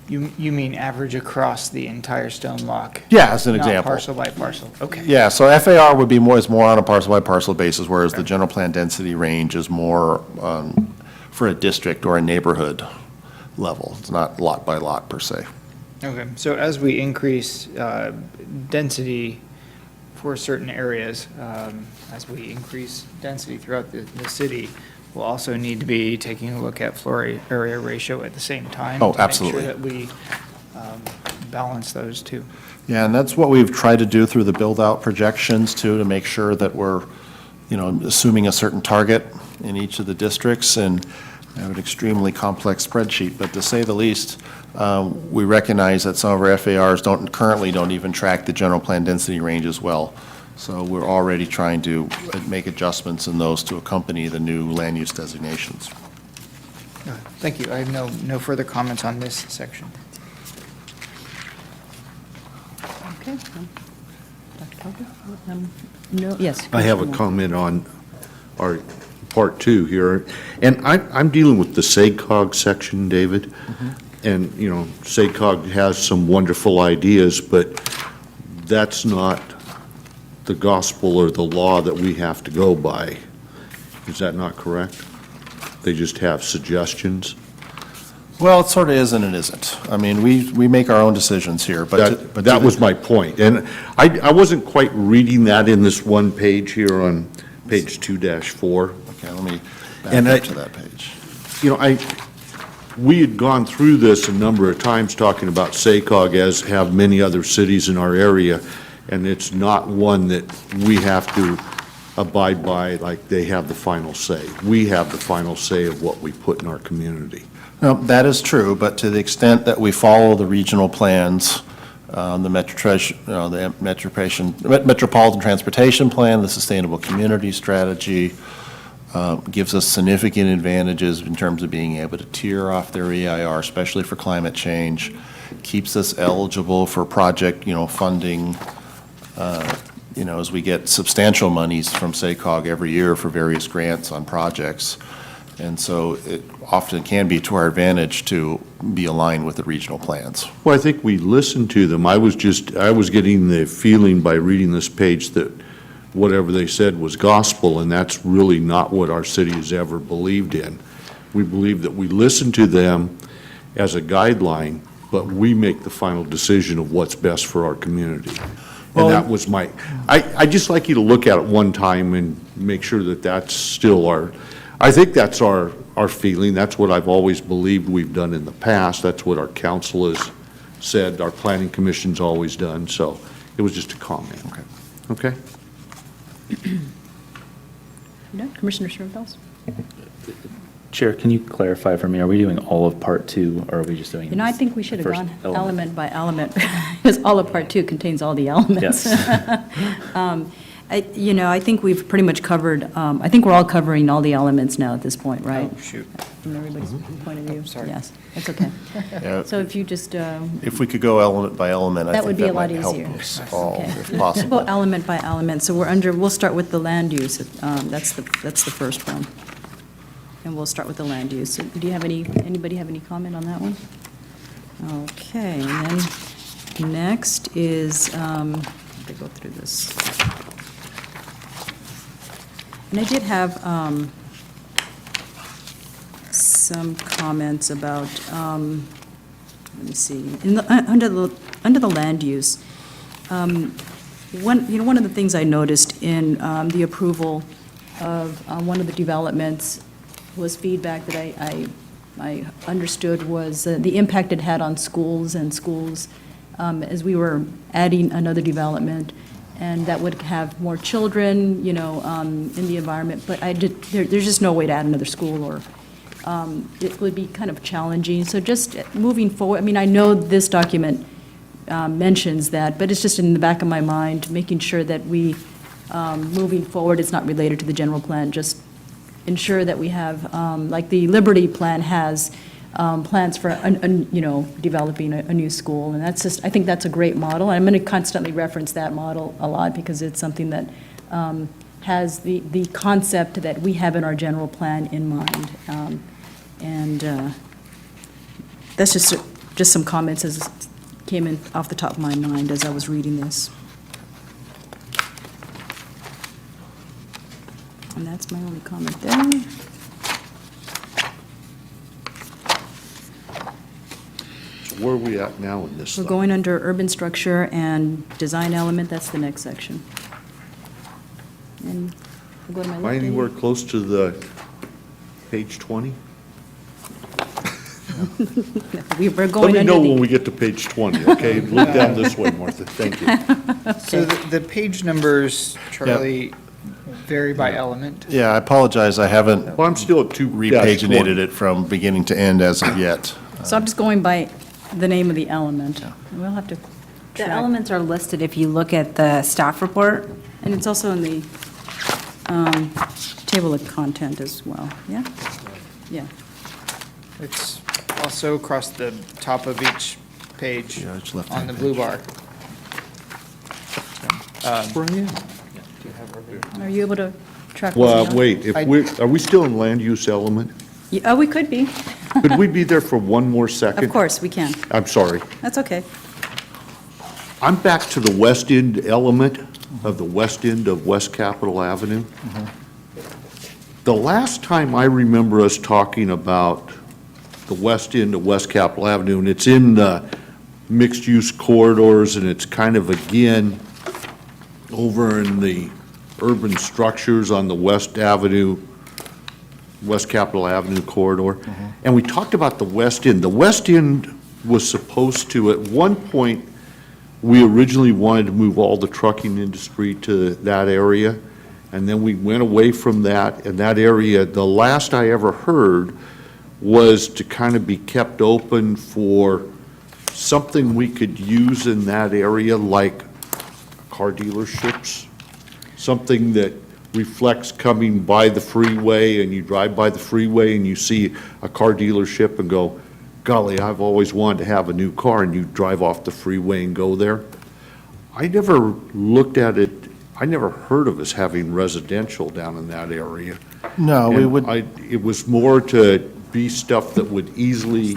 You mean average across the entire Stone Lock? Yeah, as an Not example. parcel by parcel, okay. Yeah, so FAR would be is more on a parcel-by-parcel basis, whereas the general plan density range is more for a district or a neighborhood level. It's not lot by lot per se. Okay, so as we increase density for certain areas, as we increase density throughout the city, we'll also need to be taking a look at floor area ratio at the same time. Oh, absolutely. To make sure that we balance those two. Yeah, and that's what we've tried to do through the build-out projections too, to make sure that we're, assuming a certain target in each of the districts, and I have an extremely complex spreadsheet, but to say the least, we recognize that some of our FARs currently don't even track the general plan density range as well. So we're already trying to make adjustments in those to accompany the new land use designations. Thank you. I have no further comments on this section. Okay. Dr. Coker? No, yes. I have a comment on our part 2 here, and I'm dealing with the SACOG section, David. And, SACOG has some wonderful ideas, but that's not the gospel or the law that we have to go by. Is that not correct? They just have suggestions? Well, it sort of is and it isn't. I mean, we make our own decisions here, but. That was my point. And I wasn't quite reading that in this one page here on page 2-4. Okay, let me And back up to that page. We had gone through this a number of times talking about SACOG, as have many other cities in our area, and it's not one that we have to abide by, like they have the final say. We have the final say of what we put in our community. No, that is true, but to the extent that we follow the regional plans, the Metropolitan Transportation Plan, the Sustainable Community Strategy, gives us significant advantages in terms of being able to tier off their EIR, especially for climate change, keeps us eligible for project, funding, as we get substantial monies from SACOG every year for various grants on projects. And so it often can be to our advantage to be aligned with the regional plans. Well, I think we listened to them. I was getting the feeling by reading this page that whatever they said was gospel, and that's really not what our city has ever believed in. We believe that we listen to them as a guideline, but we make the final decision of what's best for our community. And that was I'd just like you to look at it one time and make sure that that's still I think that's our feeling. That's what I've always believed we've done in the past. That's what our council has said, our planning commission's always done. So it was just a comment. Okay? No, Commissioner Sherman-Fells? Chair, can you clarify for me, are we doing all of Part 2, or are we just doing? I think we should have first gone element by element, because all of Part 2 contains all the elements. Yes. I think we've pretty much covered, I think we're all covering all the elements now at this point, right? Oh, shoot. From everybody's point of view? sorry. Yes, that's okay. Yeah. So if you just, If we could go element by element, I That think would be that a lot might help easier. us all, Okay. if We'll possible. go element by element, so we'll start with the land use, that's the first one. And we'll start with the land use. So do you have anybody have any comment on that one? Okay, and then next is, let me go through this. And I did have some comments about, let me see, under the land use, one of the things I noticed in the approval of one of the developments was feedback that I understood was the impact it had on schools as we were adding another development, and that would have more children, in the environment. But there's just no way to add another school, or it would be kind of challenging. So just moving forward, I know this document mentions that, but it's just in the back of my mind, making sure that we, moving forward, it's not related to the general plan, just ensure that we have, like the Liberty Plan has plans for, developing a new school. And that's just, I think that's a great model. I'm going to constantly reference that model a lot because it's something that has the concept that we have in our general plan in mind. And that's just some comments as came in off the top of my mind as I was reading this. And that's my only comment there. So where are we at now in this We're stuff? going under urban structure and design element, that's the next section. And we'll go to my Am left. I anywhere close to the page 20? We're Let going me under know when the, we get to page 20, okay? Look down this way, Martha, thank you. So the page numbers, Charlie, vary by element. Yeah, I apologize, I haven't Well, I'm still at 2-20. repaginated it from beginning to end as of yet. so I'm just going by the name of the element. We'll have to The track. elements are listed if you look at the staff report. And it's also in the table of content as well, yeah? Yeah. It's also across the top of each page Yeah, it's left on the hand blue bar. Where I am. Are you able to track? what's Well, going on? wait, are we still in land use element? Yeah, oh, we could be. Could we be there for one more second? Of course, we can. I'm sorry. That's okay. I'm back to the west end element of the west end of West Capitol Avenue. The last time I remember us talking about the west end of West Capitol Avenue, and it's in the mixed-use corridors, and it's kind of, again, over in the urban structures on the West Avenue, West Capitol Avenue corridor. And we talked about the west end. The west end was supposed to, at one point, we originally wanted to move all the trucking industry to that area, and then we went away from that, and that area, the last I ever heard, was to kind of be kept open for something we could use in that area, like car dealerships, something that reflects coming by the freeway, and you drive by the freeway and you see a car dealership and go, golly, I've always wanted to have a new car, and you drive off the freeway and go there. I never looked at it, I never heard of us having residential down in that area. No, we And would, it was more to be stuff that would easily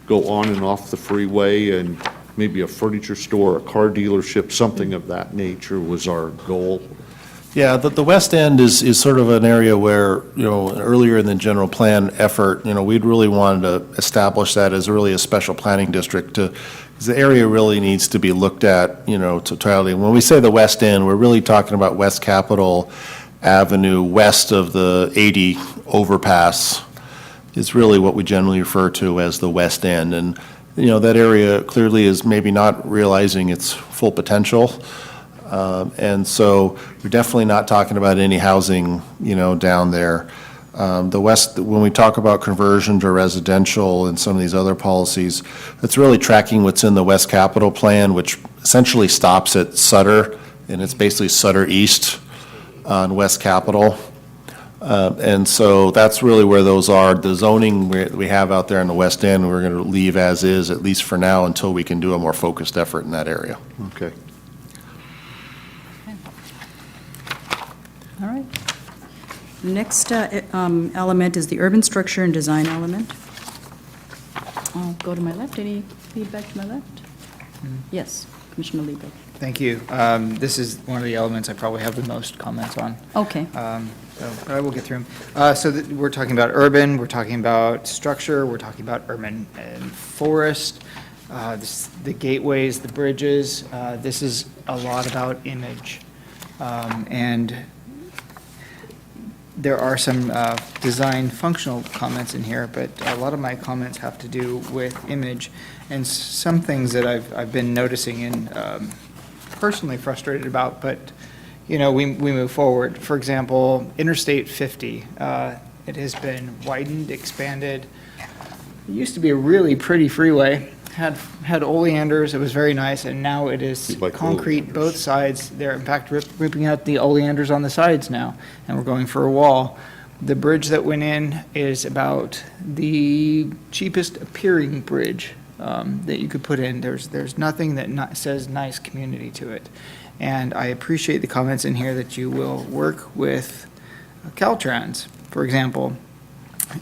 go on and off the freeway, and maybe a furniture store, a car dealership, something of that nature was our goal. yeah, the West End is sort of an area where, earlier in the general plan effort, we'd really wanted to establish that as really a special planning district to, because the area really needs to be looked at, totality. When we say the West End, we're really talking about West Capitol Avenue, west of the 80 overpass, is really what we generally refer to as the West End. And, that area clearly is maybe not realizing its full potential. And so we're definitely not talking about any housing, down there. The West, when we talk about conversion to residential and some of these other policies, it's really tracking what's in the West Capitol Plan, which essentially stops at Sutter, and it's basically Sutter East on West Capitol. And so that's really where those are. The zoning we have out there in the West End, we're going to leave as is, at least for now, until we can do a more focused effort in that area. Okay. All right. Next element is the urban structure and design element. I'll go to my left. Any feedback to my left? Yes, Commissioner Liebig. Thank you. This is one of the elements I probably have the most comments on. Okay. But I will get through them. We're talking about urban, we're talking about structure, we're talking about urban and forest, the gateways, the bridges. This is a lot about image. And there are some design functional comments in here, but a lot of my comments have to do with image and some things that I've been noticing and personally frustrated about, but we move forward. For example, Interstate 50, it has been widened, expanded. It used to be a really pretty freeway, had oleanders, it was very nice, and now it is Like concrete, oleanders. both sides. They're in fact ripping out the oleanders on the sides now, and we're going for a wall. The bridge that went in is about the cheapest appearing bridge that you could put in. There's nothing that says nice community to it. And I appreciate the comments in here that you will work with Caltrans, for example,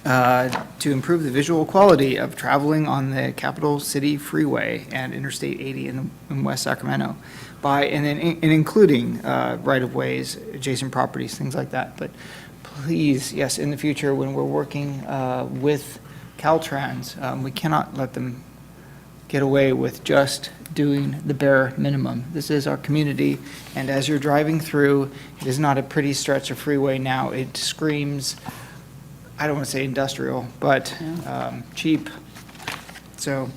to improve the visual quality of traveling on the Capital City Freeway and Interstate 80 in West Sacramento, and including right-of-ways, adjacent properties, things like that. But please, yes, in the future, when we're working with Caltrans, we cannot let them get away with just doing the bare minimum. This is our community, and as you're driving through, it is not a pretty stretch of freeway now. It screams, I don't want to say industrial, but cheap. So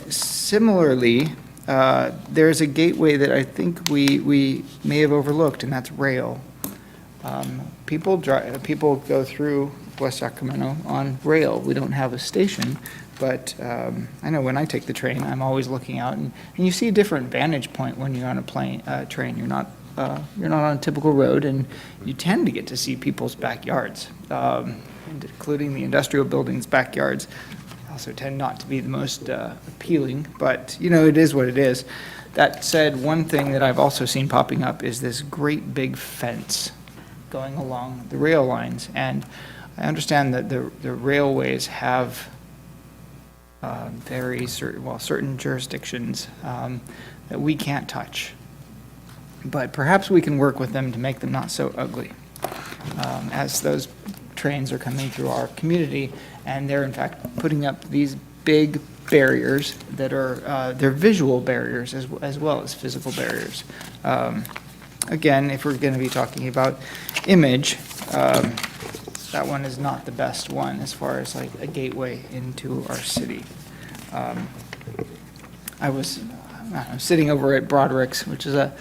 similarly, there's a gateway that I think we may have overlooked, and that's rail. People go through West Sacramento on rail. We don't have a station, but I know when I take the train, I'm always looking out, and you see a different vantage point when you're on a train. You're not on a typical road, and you tend to get to see people's backyards, including the industrial buildings' backyards. Also tend not to be the most appealing, but it is what it is. That said, one thing that I've also seen popping up is this great big fence going along the rail lines, and I understand that the railways have certain jurisdictions that we can't touch, but perhaps we can work with them to make them not so ugly as those trains are coming through our community, and they're in fact putting up these big barriers that are they're visual barriers as well as physical barriers. Again, if we're going to be talking about image, that one is not the best one as far as like a gateway into our city. I was sitting over at Broderick's, which is a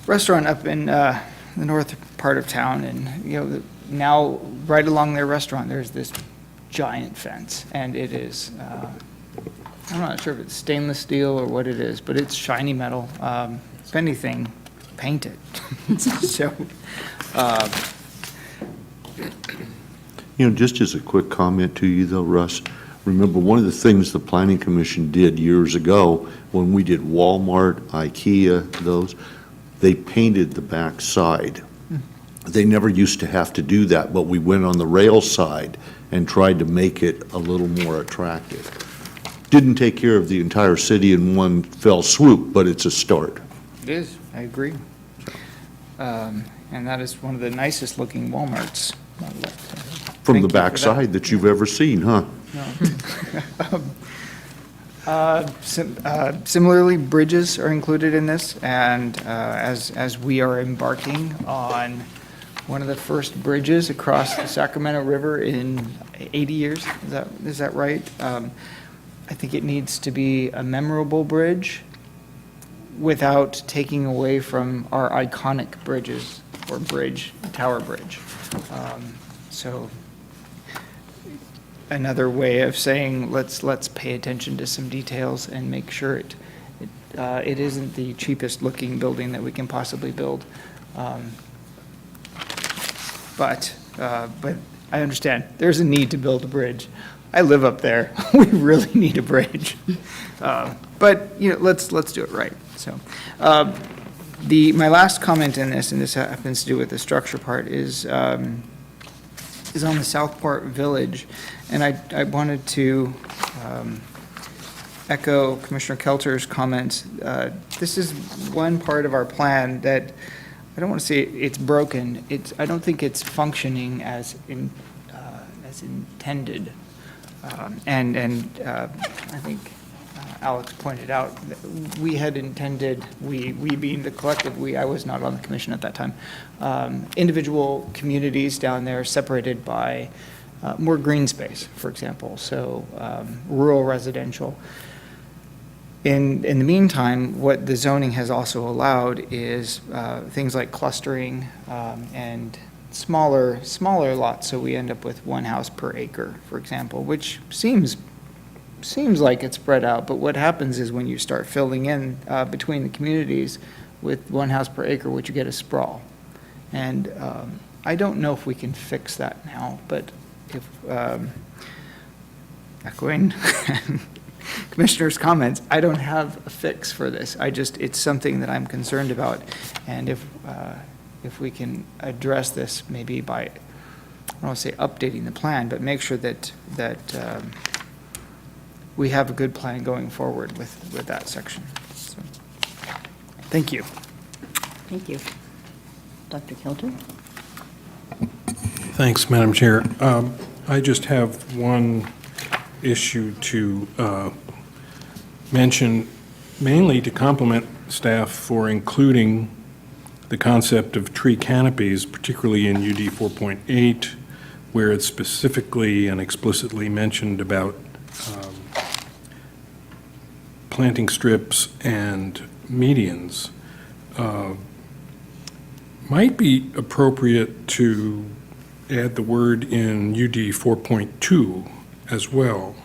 restaurant up in the north part of town, and now right along their restaurant there's this giant fence, and it is I'm not sure if it's stainless steel or what it is, but it's shiny metal. If anything, paint it. So just as a quick comment to you though, Russ, remember one of the things the Planning Commission did years ago when we did Walmart, IKEA, they painted the back side. They never used to have to do that, but we went on the rail side and tried to make it a little more attractive. Didn't take care of the entire city in one fell swoop, but it's a start. It is, I agree. And that is one of the nicest looking Walmarts. From Thank the you back for that. side that you've ever seen, huh? Similarly, bridges are included in this, and as we are embarking on one of the first bridges across the Sacramento River in 80 years, is that right? I think it needs to be a memorable bridge without taking away from our iconic bridges, or Tower Bridge. So another way of saying let's pay attention to some details and make sure it isn't the cheapest looking building that we can possibly build. But I understand there's a need to build a bridge. I live up there. We really need a bridge. But let's do it right. So my last comment in this, and this happens to do with the structure part, is on the Southport Village, and I wanted to echo Commissioner Kelter's comments. This is one part of our plan that I don't want to say it's broken. I don't think it's functioning as intended, and I think Alex pointed out that we had intended, we being the collective, I was not on the commission at that time, individual communities down there separated by more green space, for example, so rural residential. In the meantime, what the zoning has also allowed is things like clustering and smaller lots, so we end up with one house per acre, for example, which seems like it's spread out, but what happens is when you start filling in between the communities with one house per acre, what you get is sprawl. And I don't know if we can fix that now, but if echoing commissioners' comments. I don't have a fix for this. It's something that I'm concerned about. And if we can address this maybe by, I don't want to say updating the plan, but make sure that we have a good plan going forward with that section. So, thank you. Thank you. Dr. Kelter? Thanks, Madam Chair. I just have one issue to mention, mainly to compliment staff for including the concept of tree canopies, particularly in UD 4.8, where it's specifically and explicitly mentioned about planting strips and medians. Might be appropriate to add the word in UD 4.2 as well,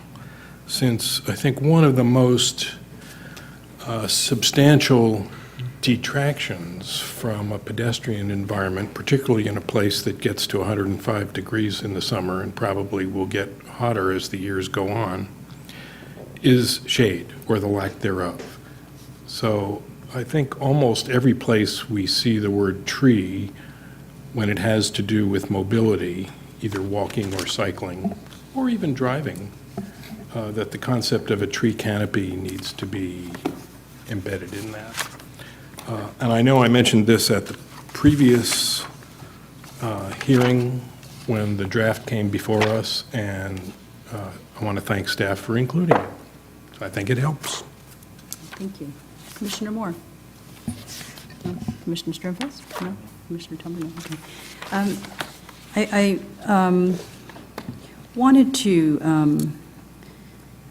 since I think one of the most substantial detractions from a pedestrian environment, particularly in a place that gets to 105 degrees in the summer and probably will get hotter as the years go on, is shade or the lack thereof. So I think almost every place we see the word tree, when it has to do with mobility, either walking or cycling, or even driving, that the concept of a tree canopy needs to be embedded in that. And I know I mentioned this at the previous hearing when the draft came before us, and I want to thank staff for including it. I think it helps. Thank you. Commissioner Moore? No? Commissioner Sternfels? No? Commissioner Tumblr? No? Okay. I wanted to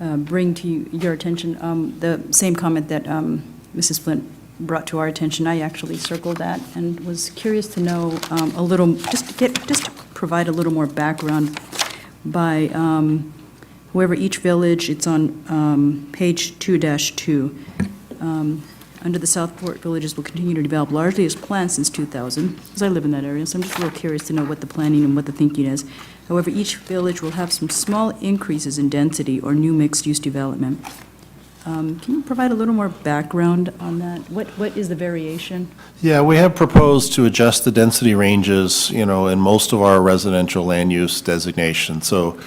bring to your attention the same comment that Mrs. Flint brought to our attention. I actually circled that and was curious to know a little, just to provide a little more background by whoever each village, it's on page 2-2. Under the Southport villages will continue to develop largely as planned since 2000, because I live in that area, so I'm just a little curious to know what the planning and what the thinking is. However, each village will have some small increases in density or new mixed-use development. Can you provide a little more background on that? What is the variation? Yeah, we have proposed to adjust the density ranges, in most of our residential land use designations. So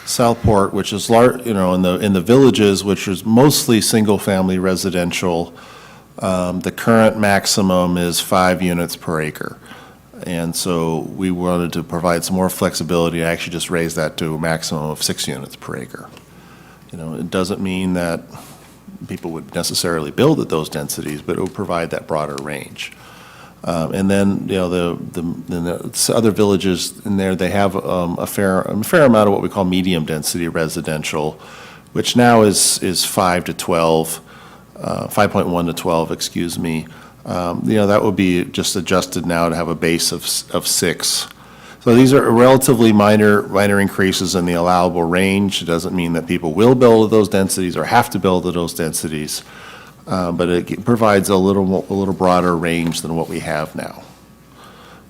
Southport, which is large, in the villages, which is mostly single-family residential, the current maximum is 5 units per acre. And so we wanted to provide some more flexibility, actually just raise that to a maximum of 6 units per acre. It doesn't mean that people would necessarily build at those densities, but it would provide that broader range. And then, the other villages in there, they have a fair amount of what we call medium density residential, which now is 5 to 12, 5.1 to 12, excuse me. That would be just adjusted now to have a base of 6. So these are relatively minor increases in the allowable range. It doesn't mean that people will build at those densities or have to build at those densities, but it provides a little broader range than what we have now.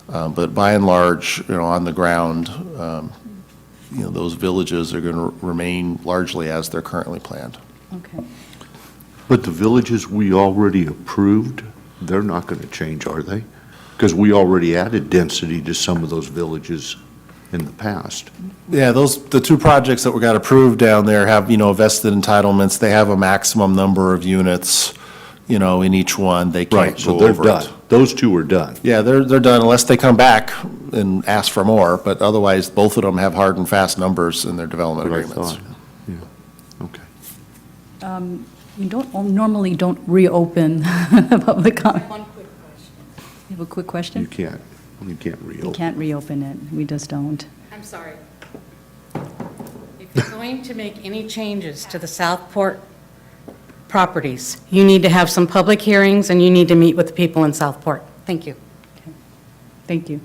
But by and large, on the ground, those villages are going to remain largely as they're currently planned. Okay. But the villages we already approved, they're not going to change, are they? Because we already added density to some of those villages in the past. Yeah, the 2 projects that we got approved down there have, vested entitlements. They have a maximum number of units, in each one. They can't Right, so go they're over done. it. Those 2 are done. Yeah, they're done unless they come back and ask for more, but otherwise, both of them have hard and fast numbers in their development What I agreements. thought. Yeah, okay. You normally don't reopen the public comment. One quick question. You have a quick question? You can't We reopen. can't reopen it. We just don't. I'm sorry. If you're going to make any changes to the Southport properties, you need to have some public hearings, and you need to meet with the people in Southport. Thank you. Thank you.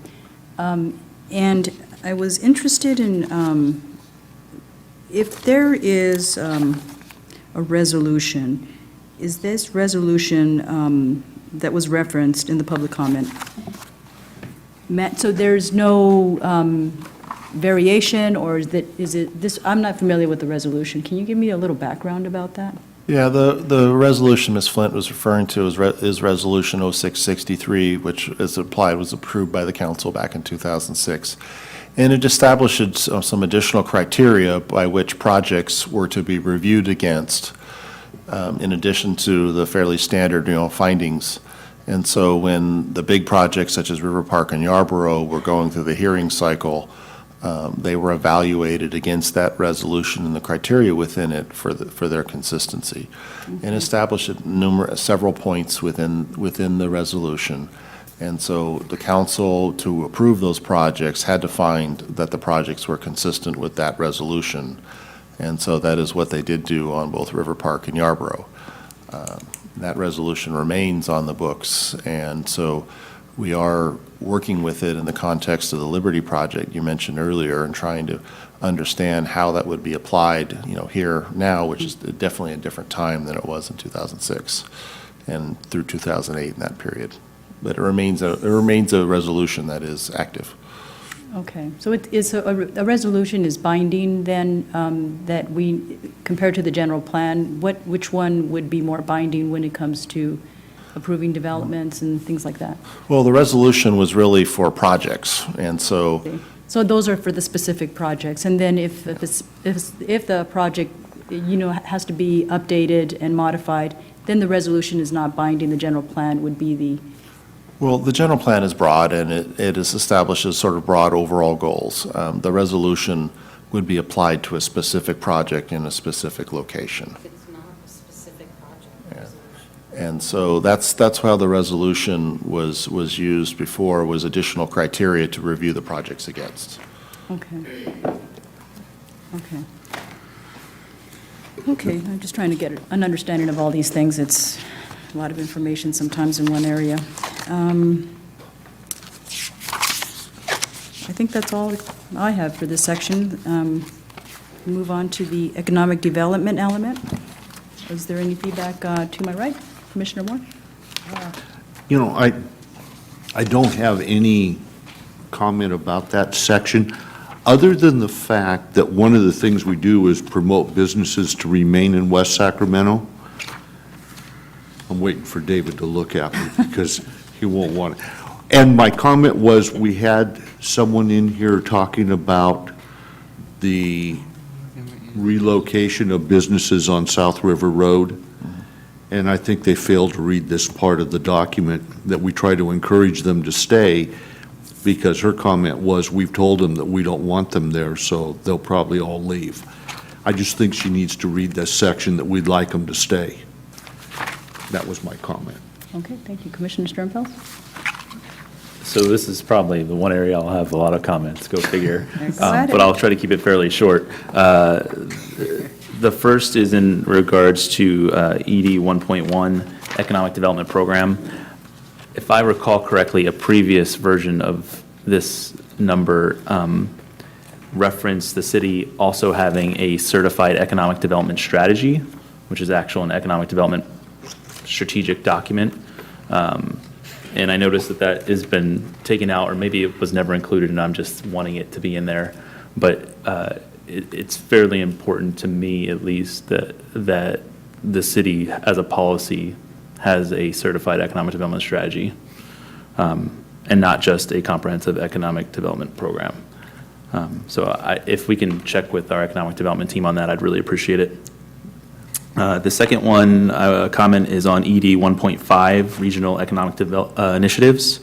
And I was interested in, if there is a resolution, is this resolution that was referenced in the public comment, so there's no variation, or is it this, I'm not familiar with the resolution. Can you give me a little background about that? Yeah, the resolution Ms. Flint was referring to is Resolution 0663, which, as applied, was approved by the council back in 2006. And it established some additional criteria by which projects were to be reviewed against, in addition to the fairly standard, findings. And so when the big projects such as River Park and Yarborough were going through the hearing cycle, they were evaluated against that resolution and the criteria within it for their consistency, and established several points within the resolution. And so the council, to approve those projects, had to find that the projects were consistent with that resolution. And so that is what they did do on both River Park and Yarborough. That resolution remains on the books, and so we are working with it in the context of the Liberty Project you mentioned earlier, and trying to understand how that would be applied, here now, which is definitely a different time than it was in 2006 and through 2008 in that period. But it remains a resolution that is active. Okay, so it is, a resolution is binding then, that we, compared to the general plan, which one would be more binding when it comes to approving developments and things like that? Well, the resolution was really for projects, and so, So those are for the specific projects, and then if the project, has to be updated and modified, then the resolution is not binding, the general plan would be the... well, the general plan is broad, and it establishes sort of broad overall goals. The resolution would be applied to a specific project in a specific location. It's not a specific project. And so that's how the resolution was used before, was additional criteria to review the projects against. Okay. Okay, I'm just trying to get an understanding of all these things. It's a lot of information sometimes in one area. I think that's all I have for this section. Move on to the economic development element. Is there any feedback to my right? Commissioner Moore? I don't have any comment about that section, other than the fact that one of the things we do is promote businesses to remain in West Sacramento. I'm waiting for David to look at me because he won't want it. And my comment was, we had someone in here talking about the relocation of businesses on South River Road. And I think they failed to read this part of the document, that we try to encourage them to stay, because her comment was, we've told them that we don't want them there, so they'll probably all leave. I just think she needs to read this section, that we'd like them to stay. That was my comment. Okay, thank you. Commissioner Sternfeld? So this is probably the one area I'll have a lot of comments, go figure. Go at it. But I'll try to keep it fairly short. The first is in regards to ED 1.1, Economic Development Program. If I recall correctly, a previous version of this number referenced the city also having a certified economic development strategy, which is actual an economic development strategic document. And I noticed that has been taken out, or maybe it was never included, and I'm just wanting it to be in there. But it's fairly important to me, at least, that the city, as a policy, has a certified economic development strategy, and not just a comprehensive economic development program. So if we can check with our economic development team on that, I'd really appreciate it. The second one, comment is on ED 1.5, Regional Economic Initiatives.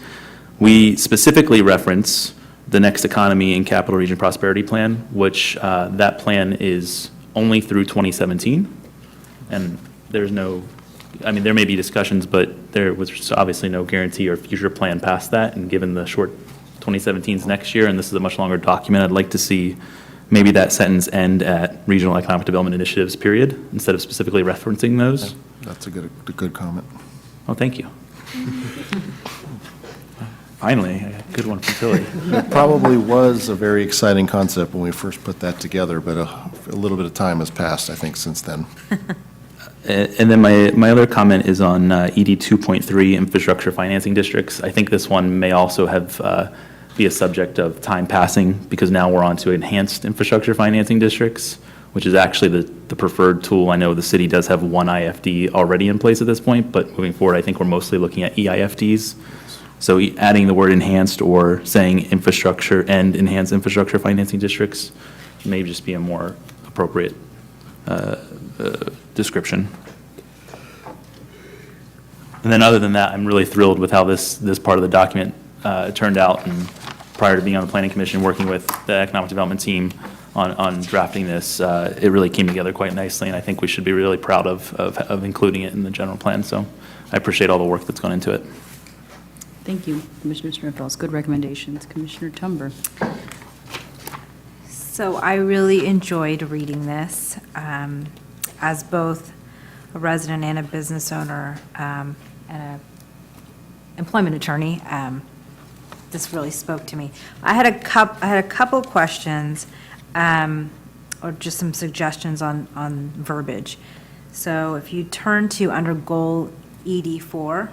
We specifically reference the Next Economy and Capital Region Prosperity Plan, which that plan is only through 2017. And there's no, there may be discussions, but there was obviously no guarantee or future plan past that. And given the short 2017's next year, and this is a much longer document, I'd like to see maybe that sentence end at Regional Economic Development Initiatives, period, instead of specifically referencing those. That's a good comment. Oh, thank you. Finally, a good one from Tilly. It probably was a very exciting concept when we first put that together, but a little bit of time has passed, I think, since then. And then my other comment is on ED 2.3, Infrastructure Financing Districts. I think this one may also have be a subject of time passing, because now we're on to enhanced infrastructure financing districts, which is actually the preferred tool. I know the city does have one IFD already in place at this point, but moving forward, I think we're mostly looking at EIFDs. So adding the word enhanced or saying infrastructure and enhanced infrastructure financing districts may just be a more appropriate description. And then other than that, I'm really thrilled with how this part of the document turned out. And prior to being on the planning commission, working with the economic development team on drafting this, it really came together quite nicely. And I think we should be really proud of including it in the general plan. So I appreciate all the work that's gone into it. Thank you, Commissioner Sternfels. Good recommendations. Commissioner Tumber. So I really enjoyed reading this. As both a resident and a business owner and an employment attorney, this really spoke to me. I had a couple questions, or just some suggestions on verbiage. So if you turn to under goal ED4,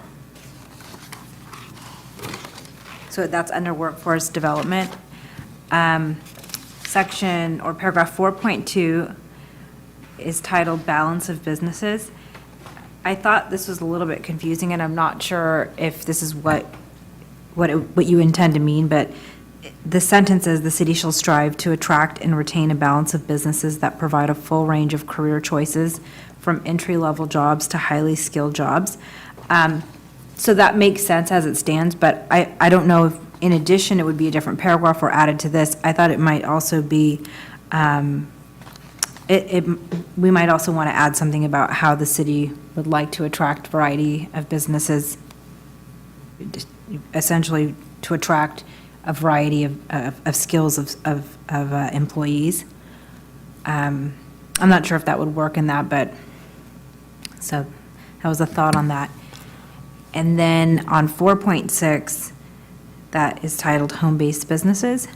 so that's under workforce development. Section or paragraph 4.2 is titled Balance of Businesses. I thought this was a little bit confusing, and I'm not sure if this is what you intend to mean, but the sentence is, the city shall strive to attract and retain a balance of businesses that provide a full range of career choices from entry-level jobs to highly skilled jobs. So that makes sense as it stands, but I don't know if, in addition, it would be a different paragraph or added to this. I thought it might also be, we might also want to add something about how the city would like to attract variety of businesses, essentially to attract a variety of skills of employees. I'm not sure if that would work in that, but, so that was a thought on that. And then on 4.6, that is titled Home-Based Businesses.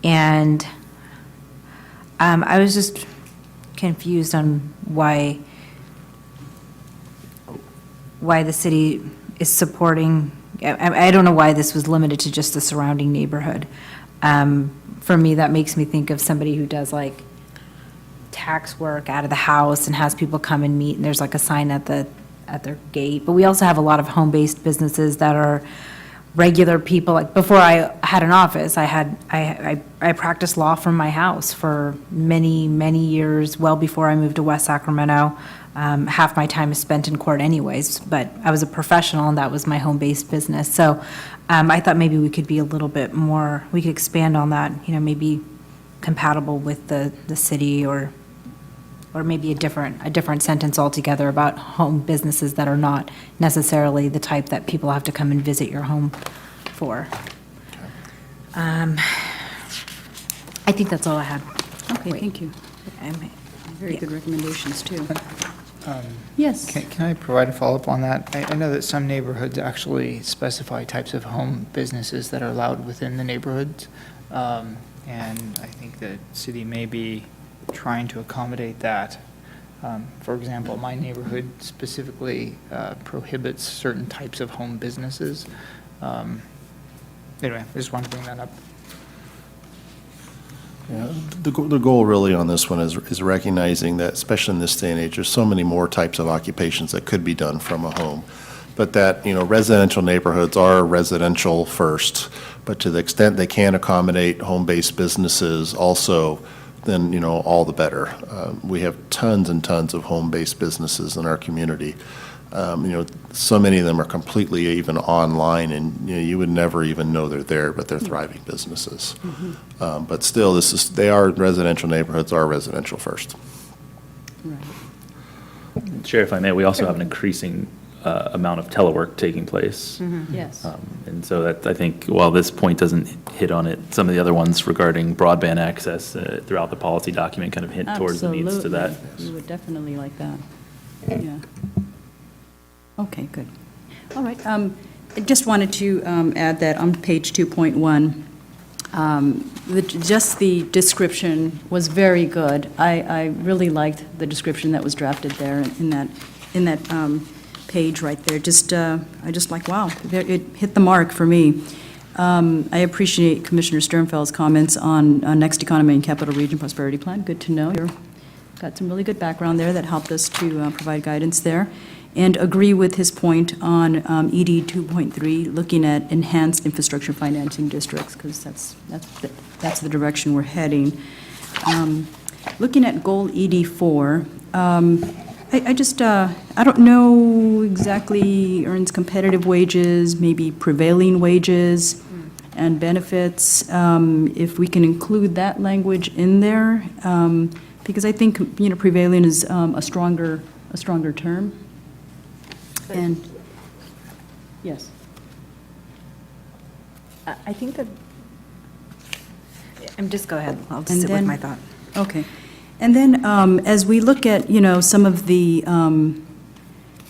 And I was just confused on why the city is supporting, I don't know why this was limited to just the surrounding neighborhood. For me, that makes me think of somebody who does like tax work out of the house and has people come and meet, and there's like a sign at their gate. But we also have a lot of home-based businesses that are regular people. Like before I had an office, I practiced law from my house for many, many years, well before I moved to West Sacramento. Half my time is spent in court anyways, but I was a professional and that was my home-based business. So I thought maybe we could be a little bit more, we could expand on that, maybe compatible with the city, or maybe a different sentence altogether about home businesses that are not necessarily the type that people have to come and visit your home for. I think that's all I had. Okay, thank you. Very good recommendations, too. Yes. Can I provide a follow-up on that? I know that some neighborhoods actually specify types of home businesses that are allowed within the neighborhoods. And I think the city may be trying to accommodate that. For example, my neighborhood specifically prohibits certain types of home businesses. Anyway, I just wanted to bring that up. Yeah, the goal really on this one is recognizing that, especially in this day and age, there's so many more types of occupations that could be done from a home. But that, residential neighborhoods are residential first, but to the extent they can accommodate home-based businesses also, then, all the better. We have tons and tons of home-based businesses in our community. So many of them are completely even online, and you would never even know they're there, but they're thriving businesses. But still, they are residential neighborhoods, are residential first. Chair, if I may, we also have an increasing amount of telework taking place. Yes. And so that, I think, while this point doesn't hit on it, some of the other ones regarding broadband access throughout the policy document kind of hint towards the needs to that. Absolutely. We would definitely like that. Yeah. Okay, good. All right. I just wanted to add that on page 2.1, just the description was very good. I really liked the description that was drafted there in that page right there. I just like, wow, it hit the mark for me. I appreciate Commissioner Sternfeld's comments on Next Economy and Capital Region Prosperity Plan. Good to know. You've got some really good background there that helped us to provide guidance there. And agree with his point on ED 2.3, looking at enhanced infrastructure financing districts, because that's the direction we're heading. Looking at goal ED 4, I don't know exactly earns competitive wages, maybe prevailing wages and benefits, if we can include that language in there, because I think, prevailing is a stronger term. And, yes. I think that, just go ahead, I'll And just sit with then- my thought. Okay. And then, as we look at, some of the,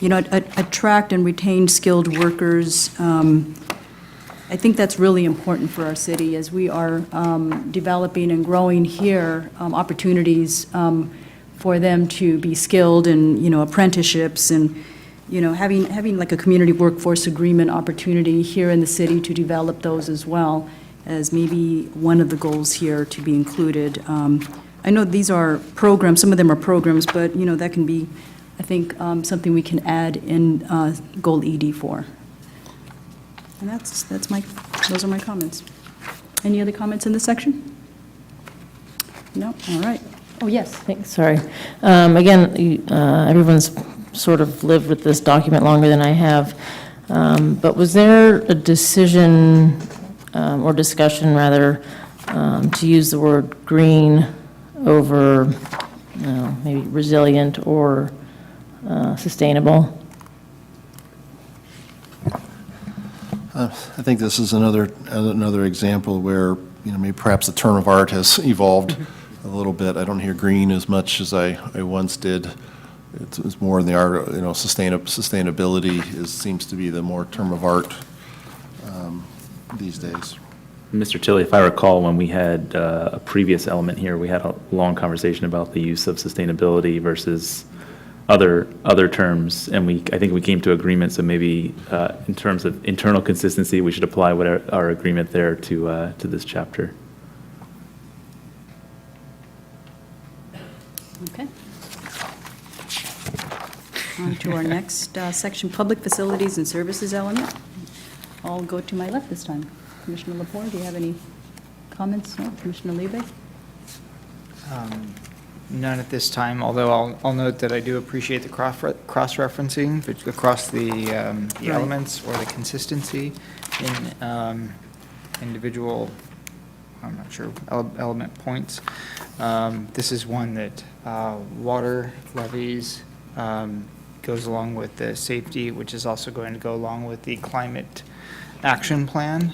attract and retain skilled workers, I think that's really important for our city as we are developing and growing here, opportunities for them to be skilled and, apprenticeships and, having like a community workforce agreement opportunity here in the city to develop those as well as maybe one of the goals here to be included. I know these are programs, some of them are programs, but, that can be, I think, something we can add in goal ED4. And those are my comments. Any other comments in this section? No? All right. Oh, yes. Thanks, sorry. Again, everyone's sort of lived with this document longer than I have, but was there a decision or discussion, rather, to use the word green over maybe resilient or sustainable? I think this is another example where, maybe perhaps the term of art has evolved a little bit. I don't hear green as much as I once did. It's more in the art, sustainability seems to be the more term of art these days. Mr. Tilley, if I recall, when we had a previous element here, we had a long conversation about the use of sustainability versus other terms, and I think we came to agreement, so maybe in terms of internal consistency, we should apply our agreement there to this chapter. Okay. On to our next section, public facilities and services element. I'll go to my left this time. Commissioner Lepore, do you have any comments? No? Commissioner Liebig? None at this time, although I'll note that I do appreciate the cross-referencing across the elements or the consistency in individual, I'm not sure, element points. This is one that water levies goes along with the safety, which is also going to go along with the climate action plan.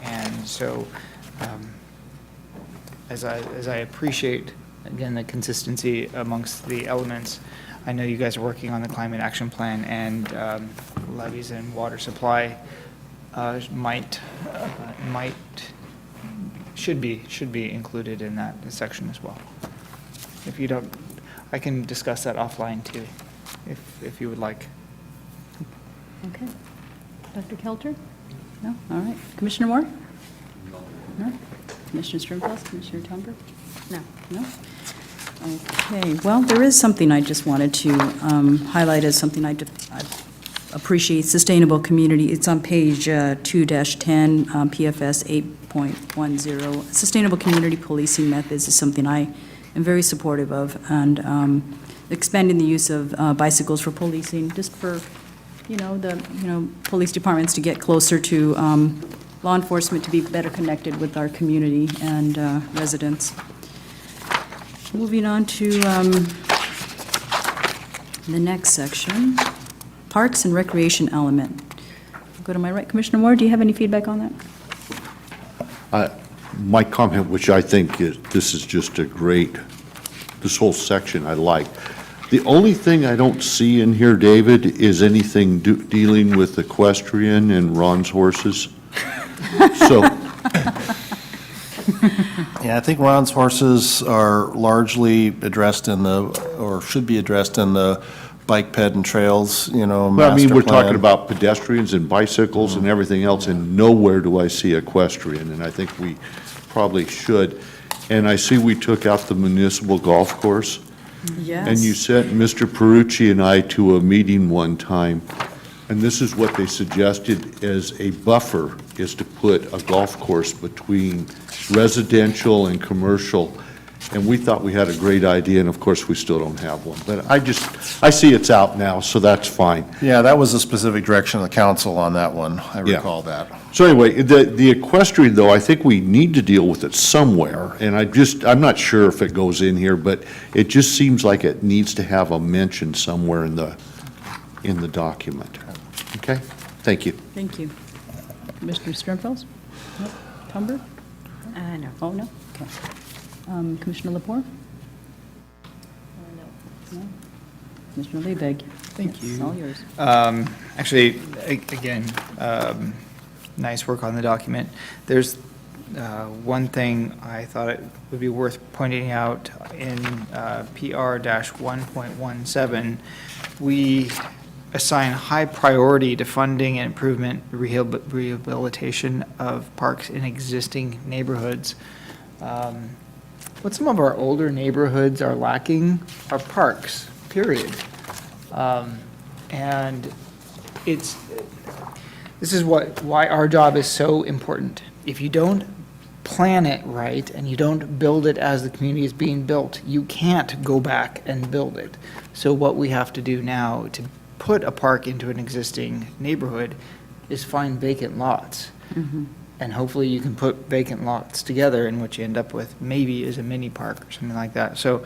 And so as I appreciate, again, the consistency amongst the elements, I know you guys are working on the climate action plan, and levees and water supply should be included in that section as well. If you don't, I can discuss that offline too, if you would like. Okay. Dr. Kelter? No? All right. Commissioner Moore? No. Commissioner Sternfels? Commissioner Tumber? No. No? Okay. Well, there is something I just wanted to highlight as something I appreciate, sustainable community. It's on page 2-10, PFS 8.10. Sustainable community policing methods is something I am very supportive of, and expanding the use of bicycles for policing, just for police departments to get closer to law enforcement, to be better connected with our community and residents. Moving on to the next section, parks and recreation element. I'll go to my right. Commissioner Moore, do you have any feedback on that? My comment, which I think this is just a great, this whole section I like. The only thing I don't see in here, David, is anything dealing with equestrian and Ron's horses. So, Yeah, I think Ron's horses are largely addressed or should be addressed in the bike ped and trails, you know, Well, I mean, master we're talking plan. about pedestrians and bicycles and everything else, and nowhere do I see equestrian, and I think we probably should. And I see we took out the municipal golf course. Yes. And you sent Mr. Perucci and I to a meeting one time, and this is what they suggested as a buffer, is to put a golf course between residential and commercial. And we thought we had a great idea, and of course, we still don't have one. But I see it's out now, so that's fine. Yeah, that was a specific direction of the council on that one. I Yeah. recall that. So anyway, the equestrian, though, I think we need to deal with it somewhere, and I'm not sure if it goes in here, but it just seems like it needs to have a mention somewhere in the document. Okay? Thank you. Thank you. Commissioner Sternfels? No? Tumber? No. Oh, no? Okay. Commissioner Lepore? No. Commissioner Liebig? Thank It's you. all yours. Actually, again, nice work on the document. There's one thing I thought it would be worth pointing out in PR-1.17. We assign high priority to funding and improvement, rehabilitation of parks in existing neighborhoods. What some of our older neighborhoods are lacking are parks, period. And this is why our job is so important. If you don't plan it right and you don't build it as the community is being built, you can't go back and build it. So what we have to do now to put a park into an existing neighborhood is find vacant lots. And hopefully you can put vacant lots together, and what you end up with maybe is a mini park or something like that. So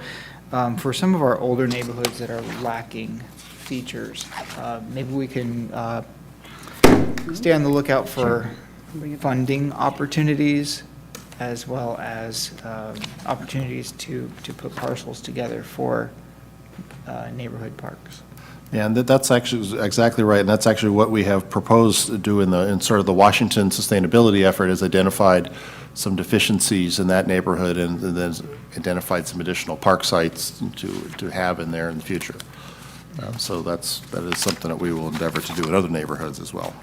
for some of our older neighborhoods that are lacking features, maybe we can stay on the lookout for funding opportunities, as well as opportunities to put parcels together for neighborhood parks. Yeah, and that's actually exactly right, and that's actually what we have proposed to do in sort of the Washington sustainability effort, is identified some deficiencies in that neighborhood and then identified some additional park sites to have in there in the future. So that is something that we will endeavor to do in other neighborhoods as well.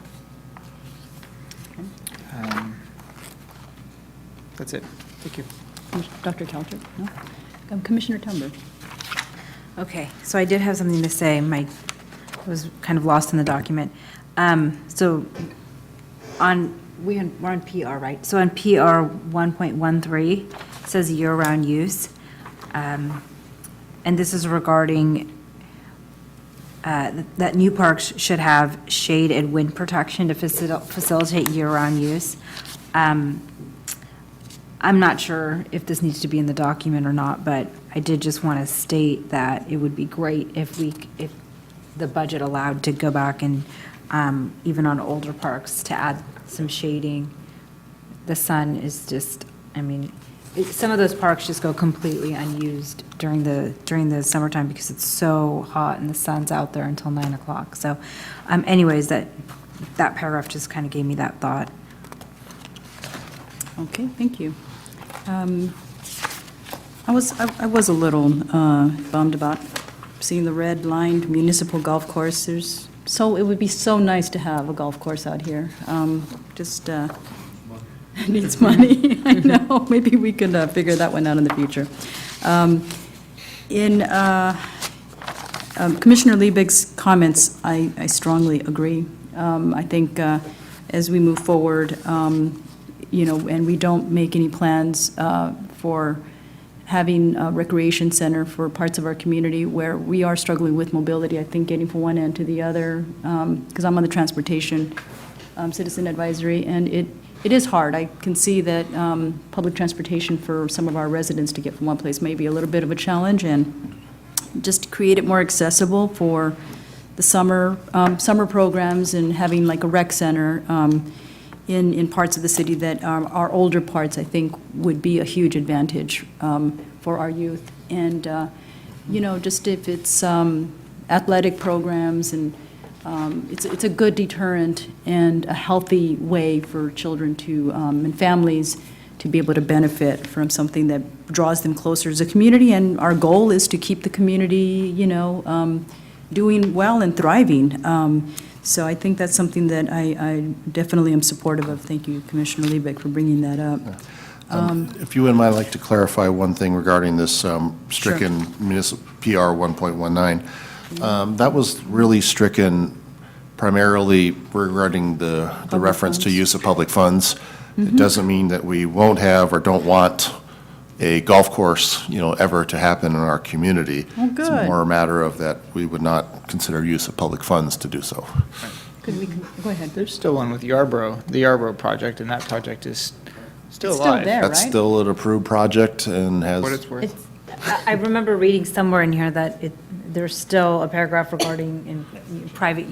That's it. Thank you. Dr. Caltrip? No? Commissioner Tumber? Okay, so I did have something to say. I was kind of lost in the document. So we're on PR, right? So on PR 1.13, it says year-round use. And this is regarding that new parks should have shade and wind protection to facilitate year-round use. I'm not sure if this needs to be in the document or not, but I did just want to state that it would be great if the budget allowed to go back and, even on older parks, to add some shading. The sun is just, I mean, some of those parks just go completely unused during the summertime because it's so hot and the sun's out there until 9 o'clock. So anyways, that paragraph just kind of gave me that thought. Okay, thank you. I was a little bummed about seeing the red-lined municipal golf course. It would be so nice to have a golf course out here. Just needs money. I know. Maybe we could figure that one out in the future. In Commissioner Liebig's comments, I strongly agree. I think as we move forward, and we don't make any plans for having a recreation center for parts of our community where we are struggling with mobility, I think getting from one end to the other, because I'm on the Transportation Citizen Advisory, and it is hard. I can see that public transportation for some of our residents to get from one place may be a little bit of a challenge, and just create it more accessible for the summer programs and having like a rec center in parts of the city that are older parts, I think, would be a huge advantage for our youth. And, just if it's athletic programs, and it's a good deterrent and a healthy way for children to, and families to be able to benefit from something that draws them closer as a community. And our goal is to keep the community, doing well and thriving. So I think that's something that I definitely am supportive of. Thank you, Commissioner Liebig, for bringing that up. If you wouldn't mind, I'd like to clarify one thing regarding this stricken municipal PR 1.19. That was really stricken primarily regarding the reference to funds. use of public funds. It doesn't mean that we won't have or don't want a golf course, ever to happen in our community. Oh, It's good. more a matter of that we would not consider use of public funds to do so. Could we, go ahead. There's still one with Yarborough, the Yarborough project, and that project is still It's still alive. there. That's right? still an approved project and has. What it's worth. It's, I remember reading somewhere in here that there's still a paragraph regarding private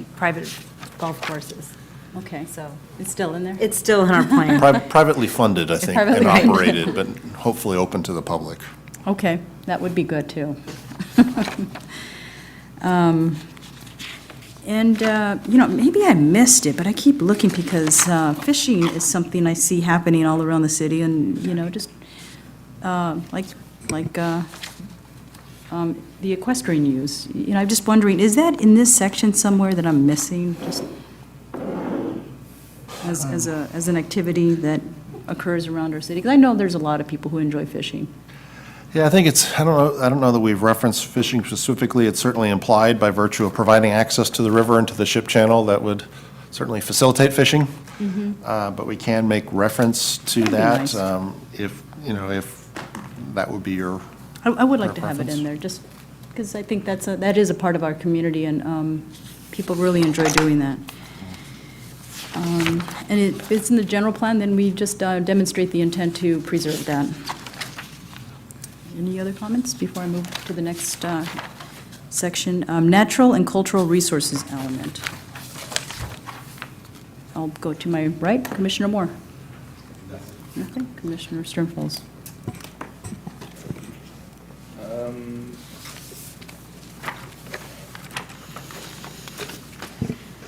golf courses. Okay, So it's still in there? it's still in our plan. Privately funded, I think, Privately and funded. operated, but hopefully open to the public. Okay, that would be good, too. And, maybe I missed it, but I keep looking because fishing is something I see happening all around the city and, just the equestrian use. I'm just wondering, is that in this section somewhere that I'm missing? Just as an activity that occurs around our city? Because I know there's a lot of people who enjoy fishing. Yeah, I think I don't know that we've referenced fishing specifically. It's certainly implied by virtue of providing access to the river and to the ship channel. That would certainly facilitate fishing. But we can make reference to That'd be that nice. if that would be your. I would like to have it Preference? in there, just because I think that is a part of our community, and people really enjoy doing that. And if it's in the general plan, then we just demonstrate the intent to preserve that. Any other comments before I move to the next section? Natural and cultural resources element. I'll go to my right, Commissioner Moore. Nothing. Commissioner Sternfels.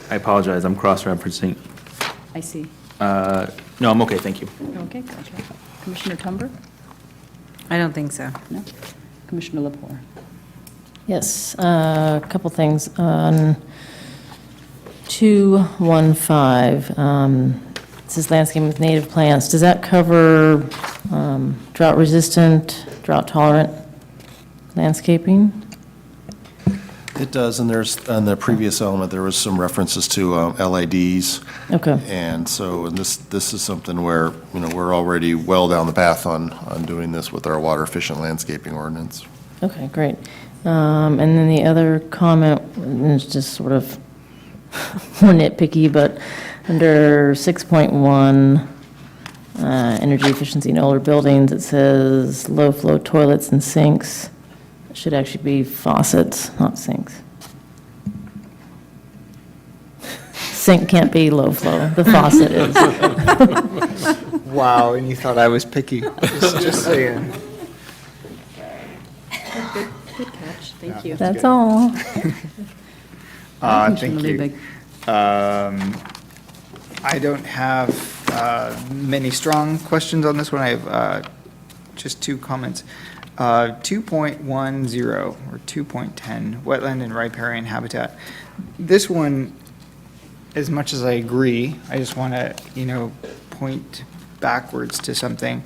I apologize, I'm cross-referencing. I see. No, I'm okay, thank you. Okay, gotcha. Commissioner Tumber? I don't think so. No? Commissioner Lepore? Yes, a couple things. On 215, it says landscaping with native plants. Does that cover drought-resistant, drought-tolerant landscaping? It does, and on the previous element, there was some references to LIDs. Okay. And this is something where, we're already well down the path on doing this with our water-efficient landscaping ordinance. Okay, great. And then the other comment is just sort of more nitpicky, but under 6.1, energy efficiency in older buildings, it says low-flow toilets and sinks. It should actually be faucets, not sinks. Sink can't be low-flow, the faucet is. Wow, and you thought I was picky. Just saying. Good catch, thank you. That's all. Thank Commissioner you. Liebig. I don't have many strong questions on this one. I have just two comments. 2.10 or 2.10, wetland and riparian habitat. This one, as much as I agree, I just want to, point backwards to something.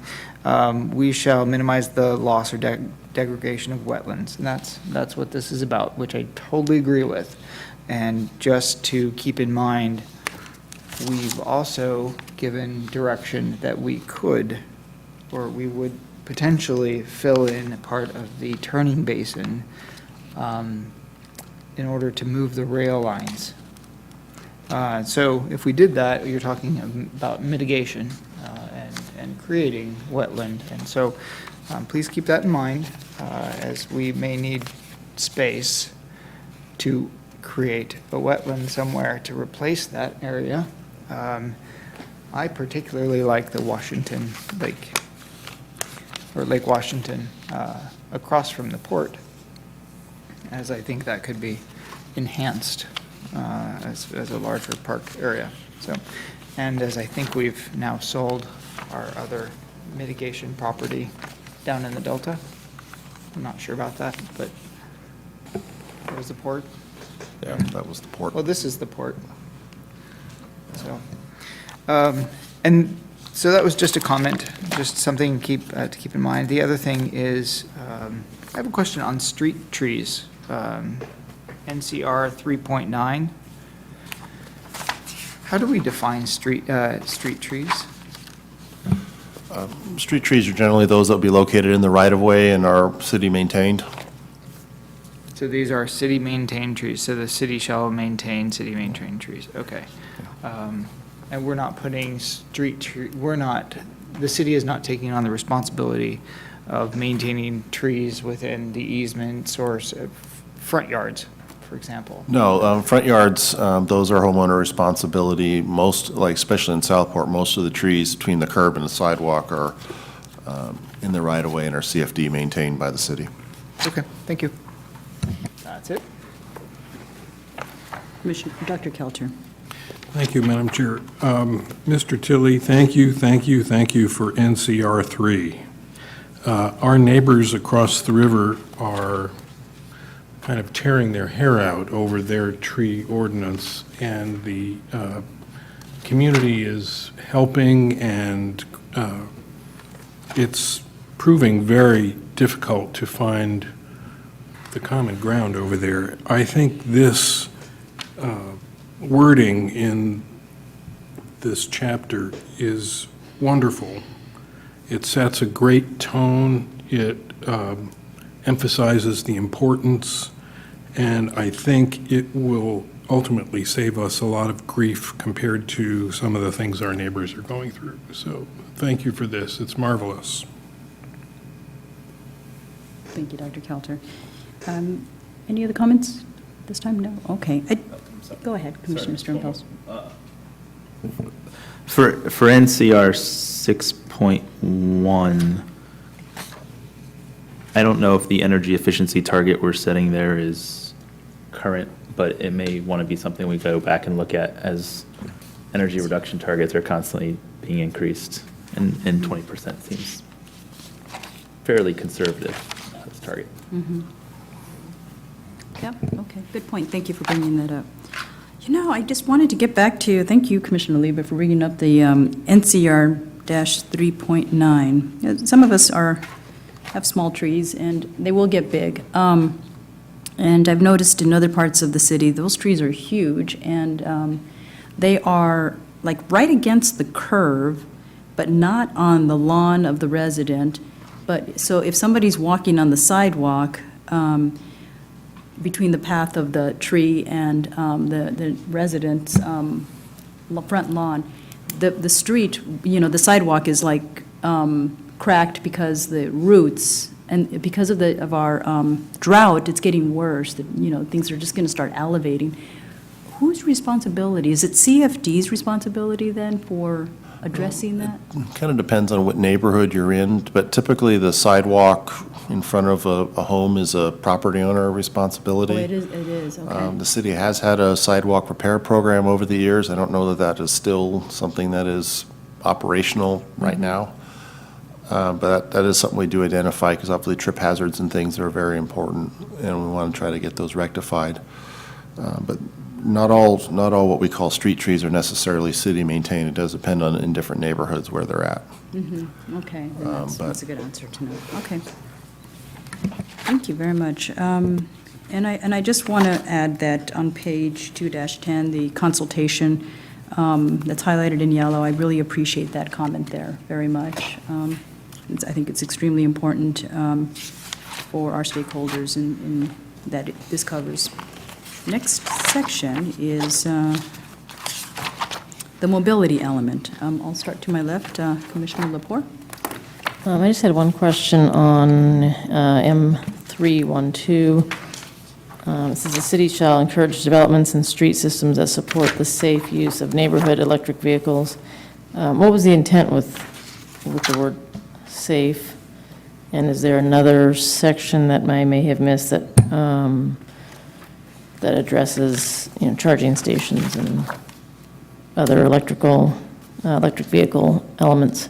We shall minimize the loss or degradation of wetlands, and that's what this is about, which I totally agree with. And just to keep in mind, we've also given direction that we could, or we would potentially fill in part of the turning basin in order to move the rail lines. So if we did that, you're talking about mitigation and creating wetland. And so please keep that in mind as we may need space to create a wetland somewhere to replace that area. I particularly like the Washington Lake, or Lake Washington, across from the port, as I think that could be enhanced as a larger park area. So, and as I think we've now sold our other mitigation property down in the Delta. I'm not sure about that, but there's the port. Yeah, that was the port. Well, this is the port. So, and so that was just a comment, just something to keep in mind. The other thing is, I have a question on street trees, NCR 3.9. How do we define street trees? Street trees are generally those that will be located in the right-of-way and are city-maintained. So these are city-maintained trees, so the city shall maintain city-maintained trees, okay. And we're not putting the city is not taking on the responsibility of maintaining trees within the easements or front yards, for example. No, front yards, those are homeowner responsibility. Most, like especially in Southport, most of the trees between the curb and the sidewalk are in the right-of-way and are CFD maintained by the city. Okay, thank you. That's it. Commissioner, Dr. Kelter. Thank you, Madam Chair. Mr. Tilley, thank you for NCR 3. Our neighbors across the river are kind of tearing their hair out over their tree ordinance, and the community is helping, and it's proving very difficult to find the common ground over there. I think this wording in this chapter is wonderful. It sets a great tone. It emphasizes the importance, and I think it will ultimately save us a lot of grief compared to some of the things our neighbors are going through. So thank you for this. It's marvelous. Thank you, Dr. Kelter. Any other comments this time? No? Okay. Go ahead, Commissioner Sternfels. For NCR 6.1, I don't know if the energy efficiency target we're setting there is current, but it may want to be something we go back and look at as energy reduction targets are constantly being increased, and 20% seems fairly conservative as a target. Mm-hmm. Yep, okay, good point. Thank you for bringing that up. You know, I just wanted to get back to, thank you, Commissioner Liebe, for bringing up the NCR-3.9. Some of us have small trees, and they will get big. And I've noticed in other parts of the city, those trees are huge, and they are like right against the curve, but not on the lawn of the resident. But, so if somebody's walking on the sidewalk, between the path of the tree and the resident's front lawn, the street, the sidewalk is like cracked because the roots, and because of our drought, it's getting worse. Things are just going to start elevating. Whose responsibility? Is it CFD's responsibility then for addressing that? Kind of depends on what neighborhood you're in, but typically the sidewalk in front of a home is a property owner responsibility. Oh, it is, okay. The city has had a sidewalk repair program over the years. I don't know that is still something that is operational right now. But that is something we do identify, because obviously trip hazards and things are very important, and we want to try to get those rectified. But not all what we call street trees are necessarily city maintained. It does depend on in different neighborhoods where they're at. Mm-hmm. Okay, then that's a good answer to know. Okay. Thank you very much. And I just want to add that on page 2-10, the consultation that's highlighted in yellow, I really appreciate that comment there very much. I think it's extremely important for our stakeholders in that this covers. Next section is the mobility element. I'll start to my left, Commissioner Lepore. I just had one question on M312. It says the city shall encourage developments and street systems that support the safe use of neighborhood electric vehicles. What was the intent with the word safe? And is there another section that I may have missed that that addresses, charging stations and other electric vehicle elements?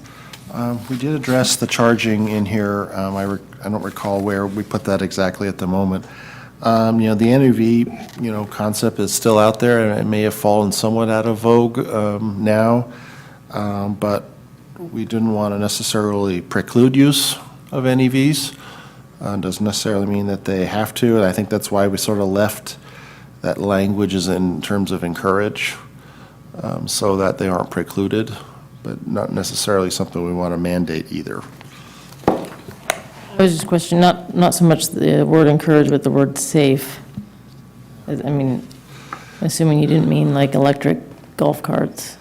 We did address the charging in here. I don't recall where we put that exactly at the moment. The NUV, concept is still out there, and it may have fallen somewhat out of vogue now, but we didn't want to necessarily preclude use of NEVs. Doesn't necessarily mean that they have to, and I think that's why we sort of left that language is in terms of encourage, so that they aren't precluded, but not necessarily something we want to mandate either. I was just questioning, not so much the word encourage, but the word safe. I mean, assuming you didn't mean like electric golf carts.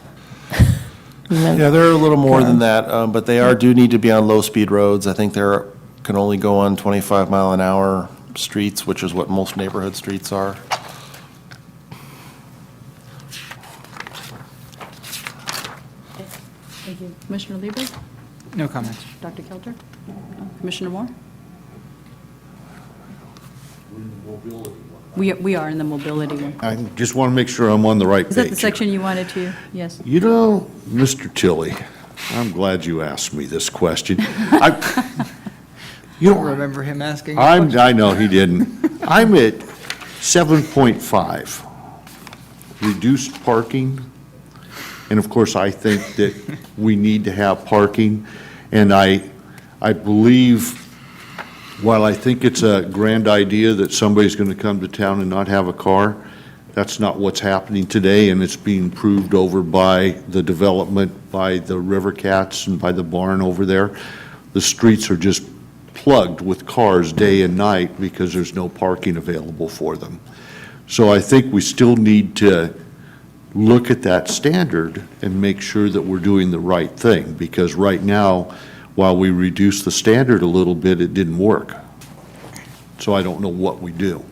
You meant- Yeah, they're a little more than that, but they do need to be on low-speed roads. I think they're, can only go on 25-mile-an-hour streets, which is what most neighborhood streets are. Thank you. Commissioner Lieber? No comments. Dr. Kelter? Commissioner Moore? We are in the mobility one. I just want to make sure I'm on the right page. Is that the here. section you wanted to? Yes. You know, Mr. Tilley, I'm glad you asked me this question. You don't remember him asking? a question? I know he didn't. I'm at 7.5, reduced parking. And of course, I think that we need to have parking. And I believe, while I think it's a grand idea that somebody's going to come to town and not have a car, that's not what's happening today, and it's being proved over by the development, by the River Cats and by the barn over there. The streets are just plugged with cars day and night because there's no parking available for them. So I think we still need to look at that standard and make sure that we're doing the right thing, because right now, while we reduce the standard a little bit, it didn't work. So I don't know what we do.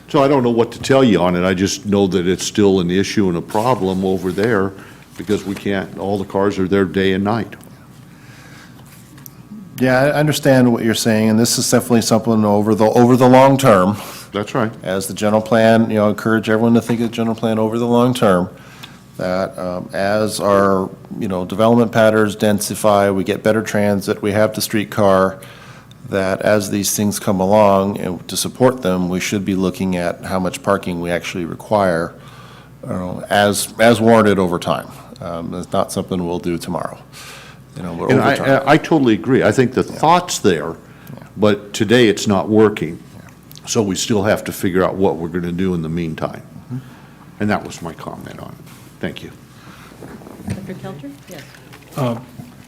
So I don't know what to tell you on it. I just know that it's still an issue and a problem over there because we can't, all the cars are there day and night. Yeah, I understand what you're saying, and this is definitely something over the long term. That's right. As the general plan, encourage everyone to think of the general plan over the long term, that as our, development patterns densify, we get better transit, we have the streetcar, that as these things come along, and to support them, we should be looking at how much parking we actually require as warranted over time. It's not something we'll do tomorrow, but And over time. I totally agree. I think the thought's there, but today it's not working. So we still have to figure out what we're going to do in the meantime. And that was my comment on it. Thank you. Dr. Kelter? Yes.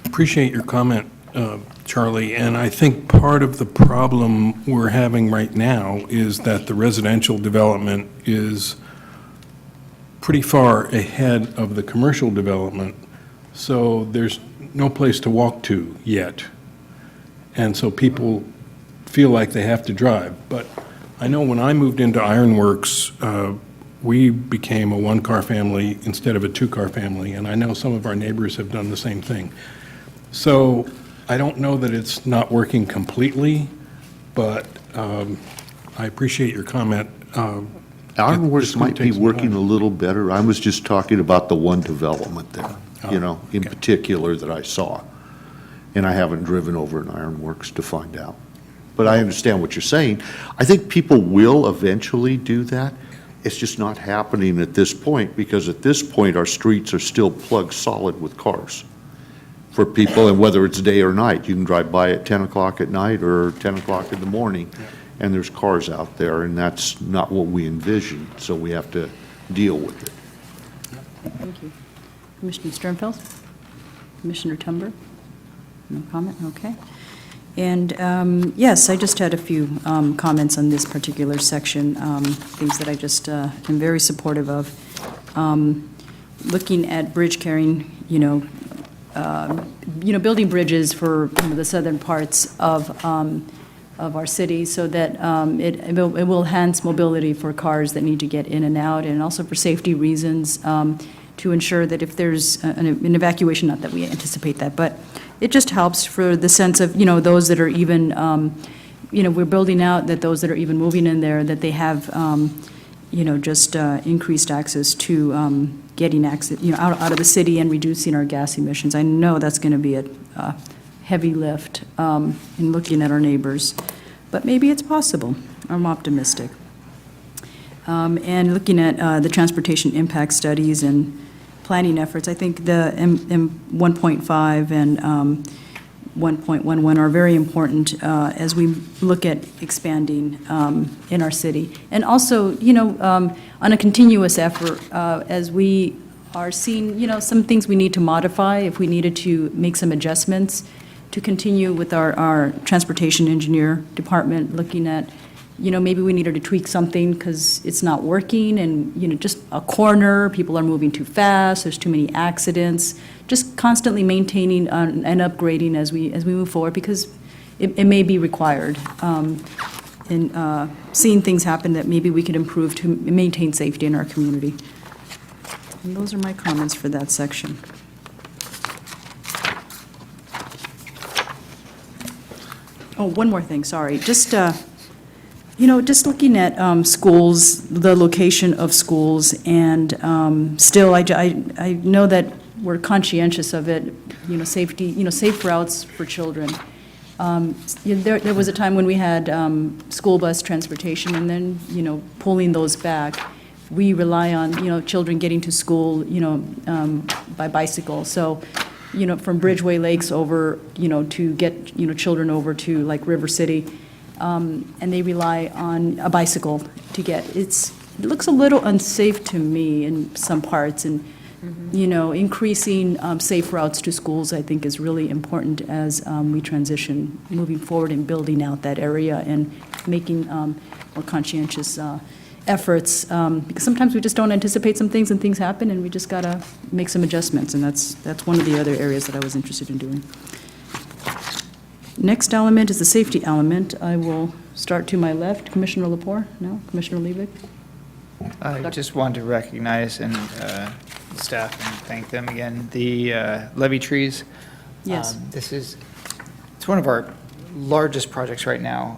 Appreciate your comment, Charlie, and I think part of the problem we're having right now is that the residential development is pretty far ahead of the commercial development, so there's no place to walk to yet. And so people feel like they have to drive. But I know when I moved into Ironworks, we became a one-car family instead of a two-car family, and I know some of our neighbors have done the same thing. So I don't know that it's not working completely, but I appreciate your comment. Ironworks It's gonna might be take some working time. a little better. I was just talking about the one development there, in particular that I saw. And I haven't driven over in Ironworks to find out. But I understand what you're saying. I think people will eventually do that. It's just not happening at this point, because at this point, our streets are still plugged solid with cars for people, and whether it's day or night. You can drive by at 10 o'clock at night or 10 o'clock in the morning, and there's cars out there, and that's not what we envisioned, so we have to deal with it. Thank you. Commissioner Sternfeld? Commissioner Tumber? No comment? Okay. And yes, I just had a few comments on this particular section, things that I just am very supportive of. Looking at bridge carrying, building bridges for the southern parts of our city so that it will enhance mobility for cars that need to get in and out, and also for safety reasons, to ensure that if there's an evacuation, not that we anticipate that, but it just helps for the sense of, those that are even, we're building out, that those that are even moving in there, that they have, just increased access to getting access, out of the city and reducing our gas emissions. I know that's going to be a heavy lift in looking at our neighbors. but maybe it's possible. I'm optimistic. And looking at the transportation impact studies and planning efforts, I think the M1.5 and 1.11 are very important as we look at expanding in our city. And also, on a continuous effort, as we are seeing, some things we need to modify, if we needed to make some adjustments, to continue with our transportation engineer department, looking at, maybe we needed to tweak something because it's not working, and, just a corner, people are moving too fast, there's too many accidents, just constantly maintaining and upgrading as we move forward, because it may be required. And seeing things happen that maybe we could improve to maintain safety in our community. And those are my comments for that section. Oh, one more thing, sorry. Just, just looking at schools, the location of schools, and still, I know that we're conscientious of it, safety, safe routes for children. There was a time when we had school bus transportation, and then, pulling those back. We rely on, children getting to school, by bicycle. So, from Bridgeway Lakes over, to get, children over to like River City, and they rely on a bicycle to get. It looks a little unsafe to me in some parts, and, increasing safe routes to schools, I think, is really important as we transition, moving forward and building out that area and making more conscientious efforts, because sometimes we just don't anticipate some things and things happen, and we just got to make some adjustments, and that's one of the other areas that I was interested in doing. Next element is the safety element. I will start to my left. Commissioner Lepore? No? Commissioner Liebig? I just want to recognize and staff and thank them again. The levee trees. Yes. It's one of our largest projects right now.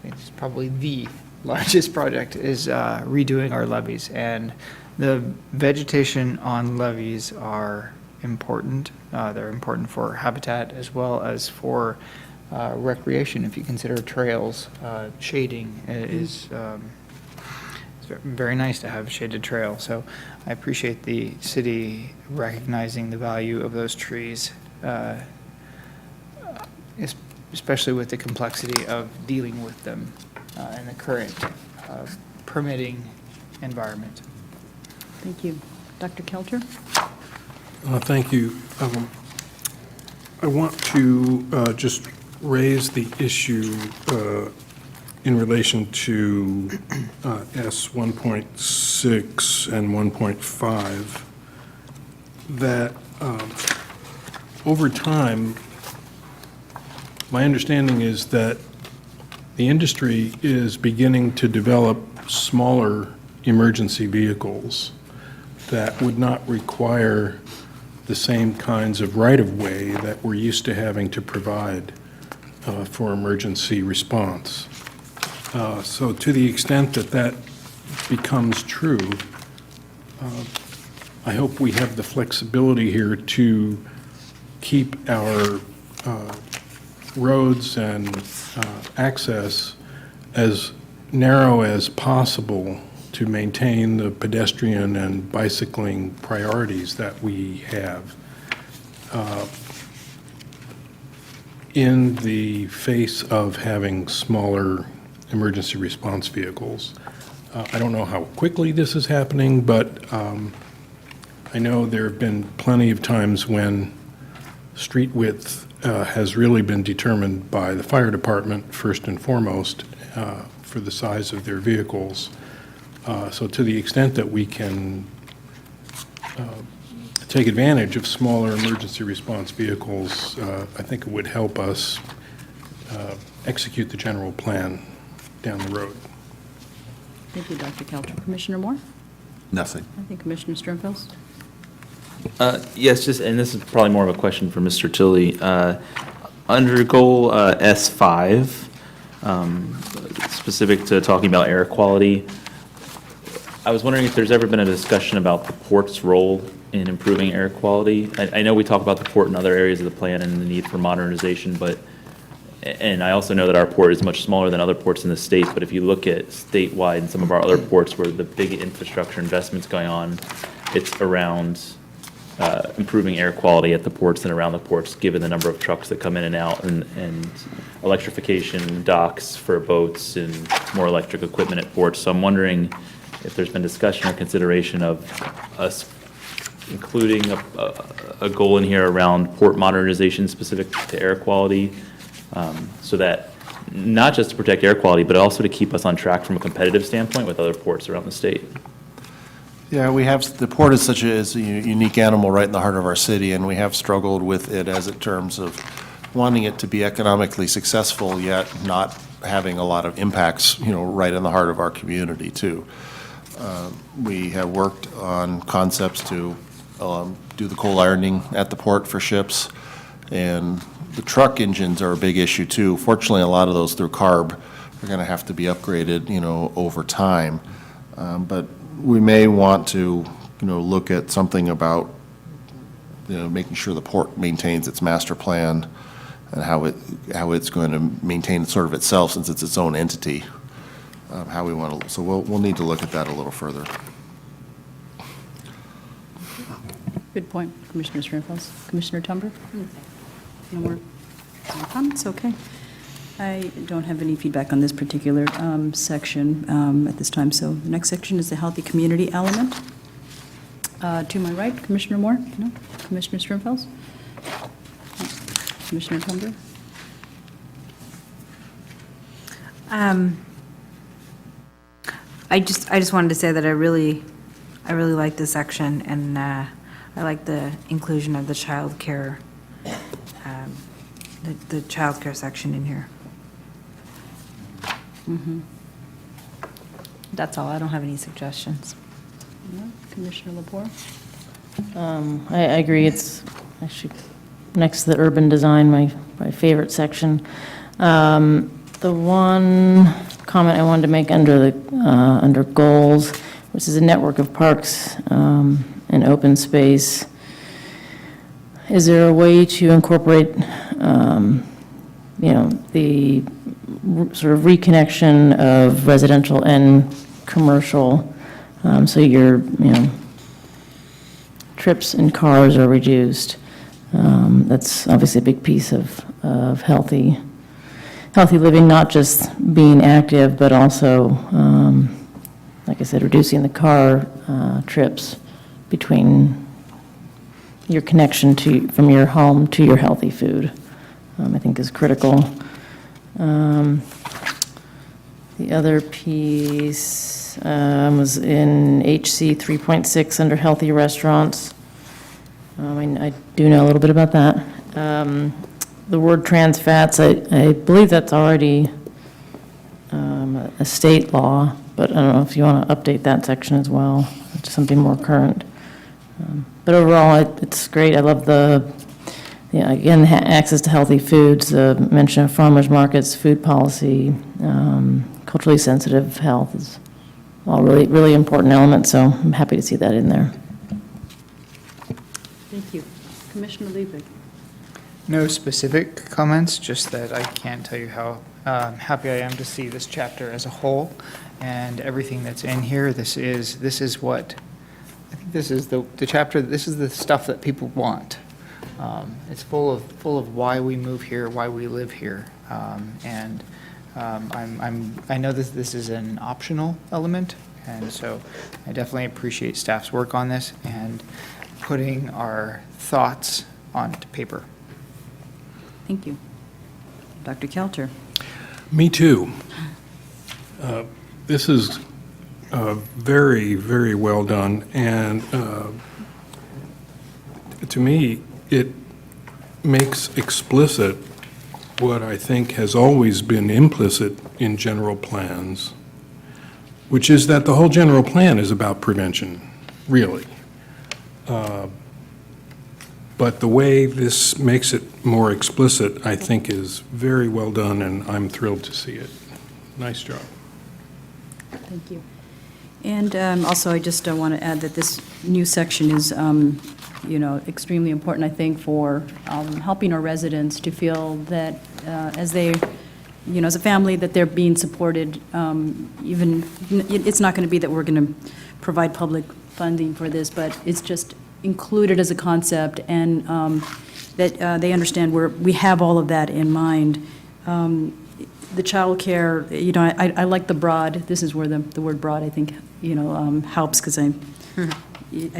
It's probably the largest project is redoing our levees, and the vegetation on levees are important. They're important for habitat as well as for recreation. If you consider trails, shading is it's very nice to have shaded trail. So I appreciate the city recognizing the value of those trees, especially with the complexity of dealing with them in the current permitting environment. Thank you. Dr. Kelter? Thank you. I want to just raise the issue in relation to S 1.6 and 1.5, that over time, my understanding is that the industry is beginning to develop smaller emergency vehicles that would not require the same kinds of right-of-way that we're used to having to provide for emergency response. So to the extent that that becomes true, I hope we have the flexibility here to keep our roads and access as narrow as possible to maintain the pedestrian and bicycling priorities that we have in the face of having smaller emergency response vehicles. I don't know how quickly this is happening, but I know there have been plenty of times when street width has really been determined by the fire department first and foremost for the size of their vehicles. So to the extent that we can take advantage of smaller emergency response vehicles, I think it would help us execute the general plan down the road. Thank you, Dr. Kelter. Commissioner Moore? Nothing. I think Commissioner Sternfels? Yes, and this is probably more of a question for Mr. Tilley. Under goal S5, specific to talking about air quality, I was wondering if there's ever been a discussion about the port's role in improving air quality. I know we talk about the port in other areas of the plan and the need for modernization, but And I also know that our port is much smaller than other ports in the state, but if you look at statewide and some of our other ports where the big infrastructure investments going on, it's around improving air quality at the ports and around the ports, given the number of trucks that come in and out, and electrification docks for boats and more electric equipment at ports. So I'm wondering if there's been discussion or consideration of us including a goal in here around port modernization specific to air quality, so that not just to protect air quality, but also to keep us on track from a competitive standpoint with other ports around the state. Yeah, we have, the port is such a unique animal right in the heart of our city, and we have struggled with it as in terms of wanting it to be economically successful, yet not having a lot of impacts, right in the heart of our community, too. We have worked on concepts to do the coal ironing at the port for ships, and the truck engines are a big issue, too. Fortunately, a lot of those through CARB are going to have to be upgraded, over time. But we may want to, look at something about, making sure the port maintains its master plan and how it's going to maintain sort of itself, since it's its own entity, how we want to, so we'll need to look at that a little further. Good point, Commissioner Sternfels. Commissioner Tumber? No more comments? Okay. I don't have any feedback on this particular section at this time, so the next section is the healthy community element. To my right, Commissioner Moore? No? Commissioner Sternfels? No. Commissioner Tumber? I just wanted to say that I really like this section, and I like the inclusion of the childcare, the childcare section in here. That's all. I don't have any suggestions. No. Commissioner Lepore? I agree. It's actually next to the urban design, my favorite section. The one comment I wanted to make under goals, which is a network of parks and open space. Is there a way to incorporate, the sort of reconnection of residential and commercial, so your, trips in cars are reduced? That's obviously a big piece of healthy living, not just being active, but also, like I said, reducing the car trips between your connection from your home to your healthy food, I think is critical. The other piece was in HC 3.6 under healthy restaurants. I do know a little bit about that. The word trans fats, I believe that's already a state law, but I don't know if you want to update that section as well, to something more current. But overall, it's great. I love again, access to healthy foods, the mention of farmers markets, food policy, culturally sensitive health is all really, really important elements, so I'm happy to see that in there. Thank you. Commissioner Liebig? No specific comments, just that I can't tell you how happy I am to see this chapter as a whole and everything that's in here. This is what, I think this is the chapter, this is the stuff that people want. It's full of why we move here, why we live here. I know this is an optional element, and so I definitely appreciate staff's work on this and putting our thoughts onto paper. Thank you. Dr. Kelter? Me too. This is very, very well done, and to me, it makes explicit what I think has always been implicit in general plans, which is that the whole general plan is about prevention, really. But the way this makes it more explicit, I think, is very well done, and I'm thrilled to see it. Nice job. Thank you. And also, I just want to add that this new section is, extremely important, I think, for helping our residents to feel that as they, as a family, that they're being supported, it's not going to be that we're going to provide public funding for this, but it's just included as a concept, and that they understand we have all of that in mind. The childcare, I like the broad, this is where the word broad, I think, helps, because I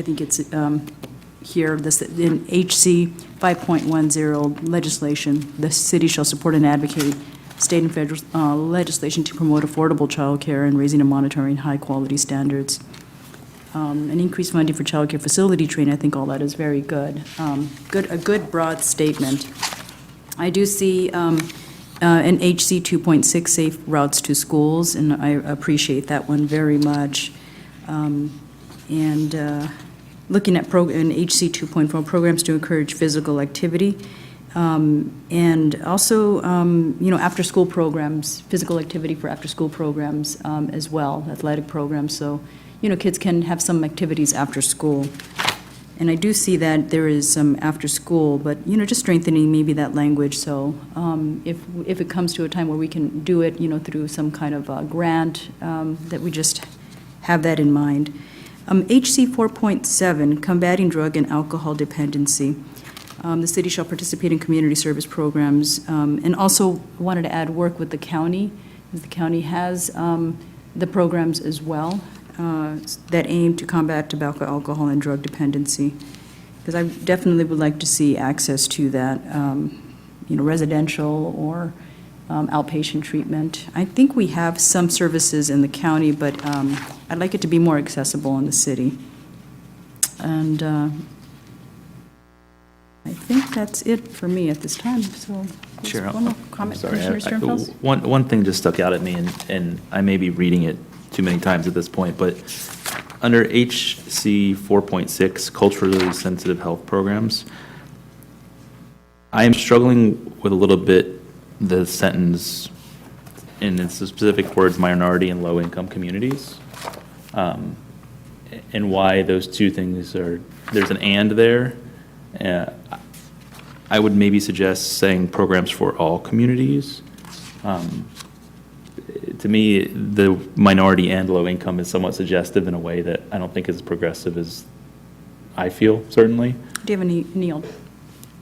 think it's here, this, in HC 5.10 legislation, the city shall support and advocate state and federal legislation to promote affordable childcare and raising and monitoring high-quality standards. And increased funding for childcare facility training, I think all that is very good. A good broad statement. I do see in HC 2.6, safe routes to schools, and I appreciate that one very much. Looking at in HC 2.4, programs to encourage physical activity, and also, after-school programs, physical activity for after-school programs as well, athletic programs, so, kids can have some activities after school. And I do see that there is some after-school, but, just strengthening maybe that language, so if it comes to a time where we can do it, through some kind of grant, that we just have that in mind. HC 4.7, combating drug and alcohol dependency. The city shall participate in community service programs, and also wanted to add work with the county, because the county has the programs as well that aim to combat tobacco, alcohol, and drug dependency. Because I definitely would like to see access to that, residential or outpatient treatment. I think we have some services in the county, but I'd like it to be more accessible in the city. And I think that's it for me at this time, so. Chair, One more comment, sorry, Commissioner Sternfels? One thing just stuck out at me, and I may be reading it too many times at this point, but under HC 4.6, culturally sensitive health programs, I am struggling with a little bit the sentence in its specific words, minority and low-income communities, and why those two things there's an and there. I would maybe suggest saying programs for all communities. To me, the minority and low income is somewhat suggestive in a way that I don't think is as progressive as I feel, certainly. Do you have Neil,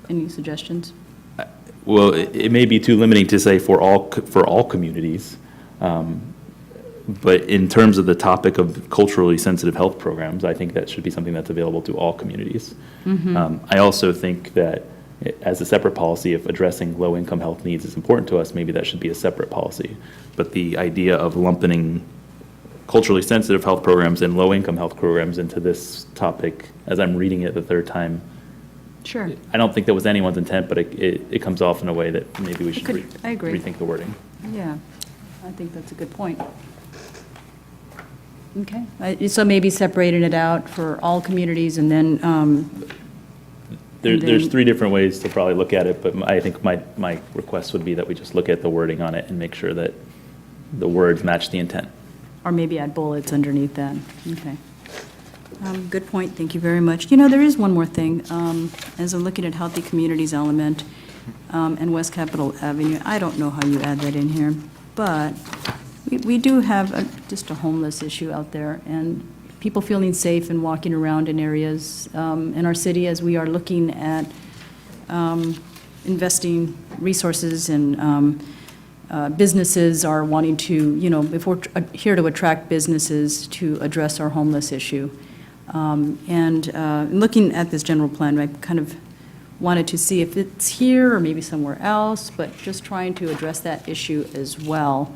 any suggestions? Well, it may be too limiting to say for all communities, but in terms of the topic of culturally sensitive health programs, I think that should be something that's available to all communities. I also think that as a separate policy, if addressing low-income health needs is important to us, maybe that should be a separate policy. But the idea of lumping culturally sensitive health programs and low-income health programs into this topic, as I'm reading it the third time, Sure. I don't think that was anyone's intent, but it comes off in a way that maybe we should I agree. rethink the wording. Yeah, I think that's a good point. Okay, so maybe separating it out for all communities, and then, There's three different ways to probably look at it, but I think my request would be that we just look at the wording on it and make sure that the words match the intent. or maybe add bullets underneath that. Okay. Good point, thank you very much. There is one more thing. As I'm looking at Healthy Communities element and West Capitol Avenue, I don't know how you add that in here, but we do have just a homeless issue out there, and people feeling safe and walking around in areas in our city as we are looking at investing resources, and businesses are wanting to, if we're here to attract businesses to address our homeless issue. Looking at this general plan, I kind of wanted to see if it's here or maybe somewhere else, but just trying to address that issue as well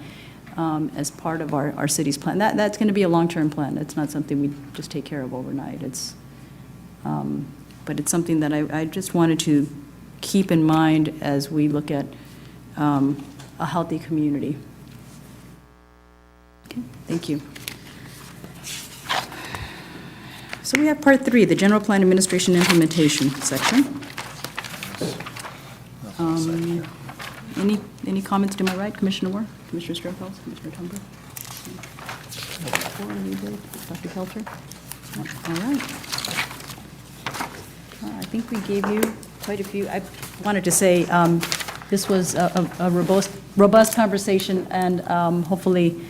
as part of our city's plan. That's going to be a long-term plan. That's not something we just take care of overnight. But it's something that I just wanted to keep in mind as we look at a healthy community. Okay, thank you. So we have part 3, the general plan administration implementation section. Any comments to my right? Commissioner Moore, Commissioner Sternfels, Commissioner Tumber? Dr. Kelter? All right. I think we gave you quite a few. I wanted to say, This was a robust conversation, and hopefully,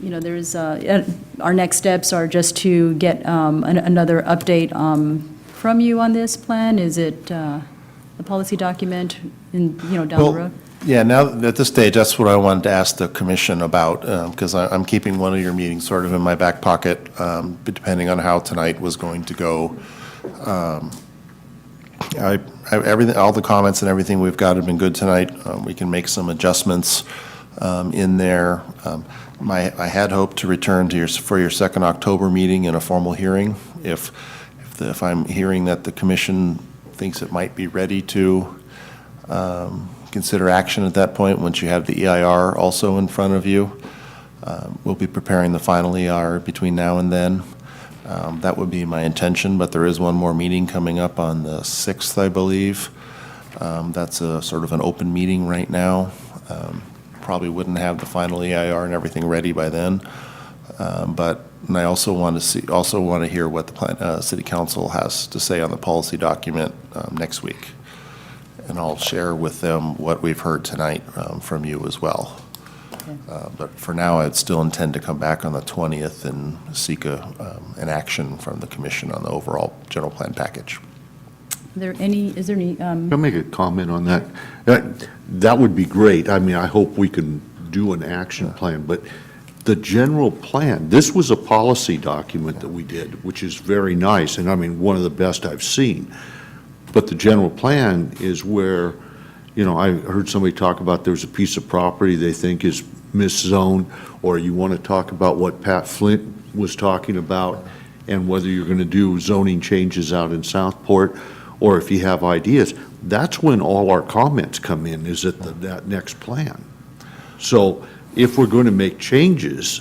there's, our next steps are just to get another update from you on this plan. Is it the policy document down the Well, road? Yeah, now, at this stage, that's what I wanted to ask the commission about, because I'm keeping one of your meetings sort of in my back pocket, depending on how tonight was going to go. Everything, all the comments and everything we've got have been good tonight. We can make some adjustments in there. I had hoped to return to for your second October meeting in a formal hearing. If I'm hearing that the commission thinks it might be ready to consider action at that point, once you have the EIR also in front of you. We'll be preparing the final EIR between now and then. That would be my intention, but there is one more meeting coming up on the 6th, I believe. That's a sort of an open meeting right now. Probably wouldn't have the final EIR and everything ready by then. And I also want to hear what the City Council has to say on the policy document next week. And I'll share with them what we've heard tonight from you as well. But for now, I'd still intend to come back on the 20th and seek an action from the commission on the overall general plan package. Is there any? Can I make a comment on that? That would be great. I mean, I hope we can do an action plan, but the general plan, this was a policy document that we did, which is very nice, and I mean, one of the best I've seen. But the general plan is where, I heard somebody talk about there's a piece of property they think is miszoned, or you want to talk about what Pat Flint was talking about, and whether you're going to do zoning changes out in Southport, or if you have ideas. That's when all our comments come in, is at that next plan. So if we're going to make changes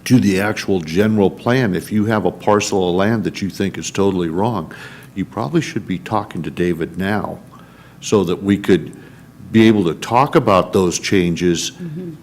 to the actual general plan, if you have a parcel of land that you think is totally wrong, you probably should be talking to David now, so that we could be able to talk about those changes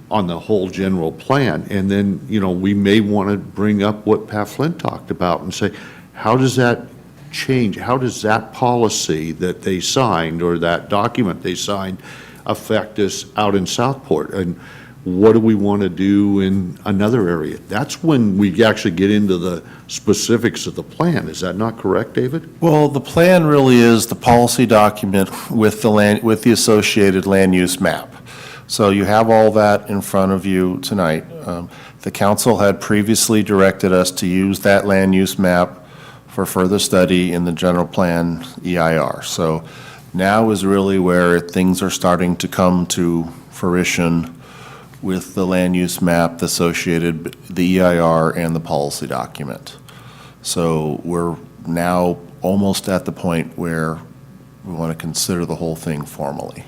on the whole general plan. And then, we may want to bring up what Pat Flint talked about and say, how does that change? How does that policy that they signed, or that document they signed, affect us out in Southport? And what do we want to do in another area? That's when we actually get into the specifics of the plan. Is that not correct, David? Well, the plan really is the policy document with the associated land use map. So you have all that in front of you tonight. The council had previously directed us to use that land use map for further study in the general plan EIR. So now is really where things are starting to come to fruition with the land use map, the associated, the EIR, and the policy document. So we're now almost at the point where we want to consider the whole thing formally.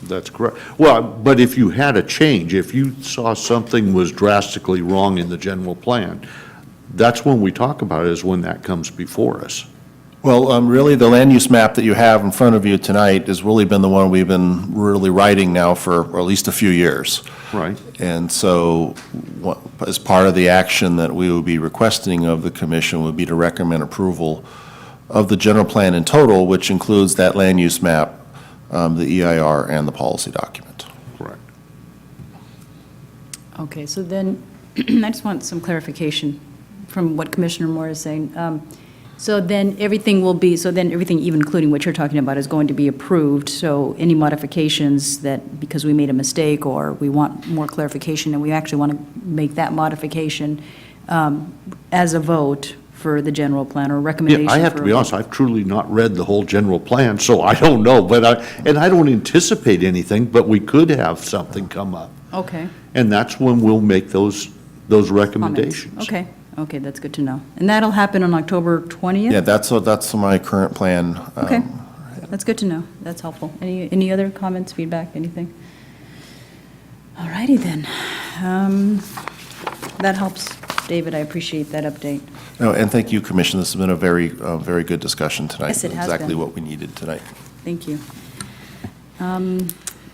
That's correct. Well, but if you had a change, if you saw something was drastically wrong in the general plan, that's when we talk about it, is when that comes before us. Well, really, the land use map that you have in front of you tonight has really been the one we've been really writing now for at least a few years. Right. And so, as part of the action that we would be requesting of the commission would be to recommend approval of the general plan in total, which includes that land use map, the EIR, and the policy document. Correct. Okay, so then, I just want some clarification from what Commissioner Moore is saying. So then everything, even including what you're talking about, is going to be approved. So any modifications that, because we made a mistake or we want more clarification and we actually want to make that modification as a vote for the general plan or recommendation. Yeah, I have to be honest, I've truly not read the whole general plan, so I don't know. But I don't anticipate anything, but we could have something come up. Okay. And that's when we'll make those recommendations. Comments. Okay, that's good to know. And that'll happen on October 20th? Yeah, that's my current plan. Okay, that's good to know. That's helpful. Any other comments, feedback, anything? All righty then. That helps, David. I appreciate that update. No, and thank you, Commission. This has been a very, very good discussion tonight. Yes, it has Exactly been. what we needed tonight. Thank you.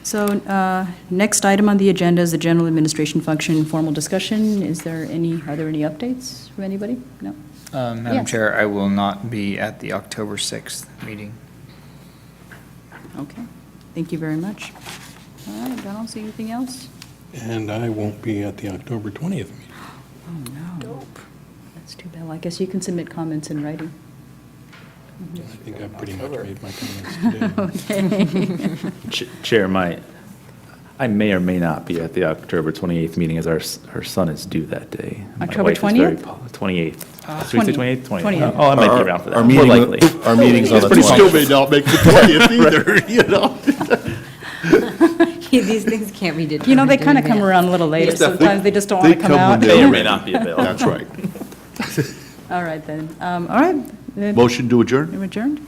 So next item on the agenda is the general administration function formal discussion. Are there any updates from anybody? No? Madam Yes. Chair, I will not be at the October 6th meeting. Okay, Thank you very much. All right, Donald, see anything else? And I won't be at the October 20th meeting. Oh, no. That's too bad. Well, I guess you can submit comments in writing. I think I've pretty much made my comments today. Okay. Chair, I may or may not be at the October 28th meeting, as our son is due that day. My October wife is very 20th? 28th. Should we say 28th? 20th. Oh, I might be around for that, Our more meeting- likely. Our meeting's on the But it still 20th. may not make the 20th either, you know? These things can't be determined. You know, they kind of in come advance. around a little later. They- Sometimes they just don't they want to come come when out. they- May or may not be available. That's right. All right, then. All right. Then Motion to adjourn? we're adjourned.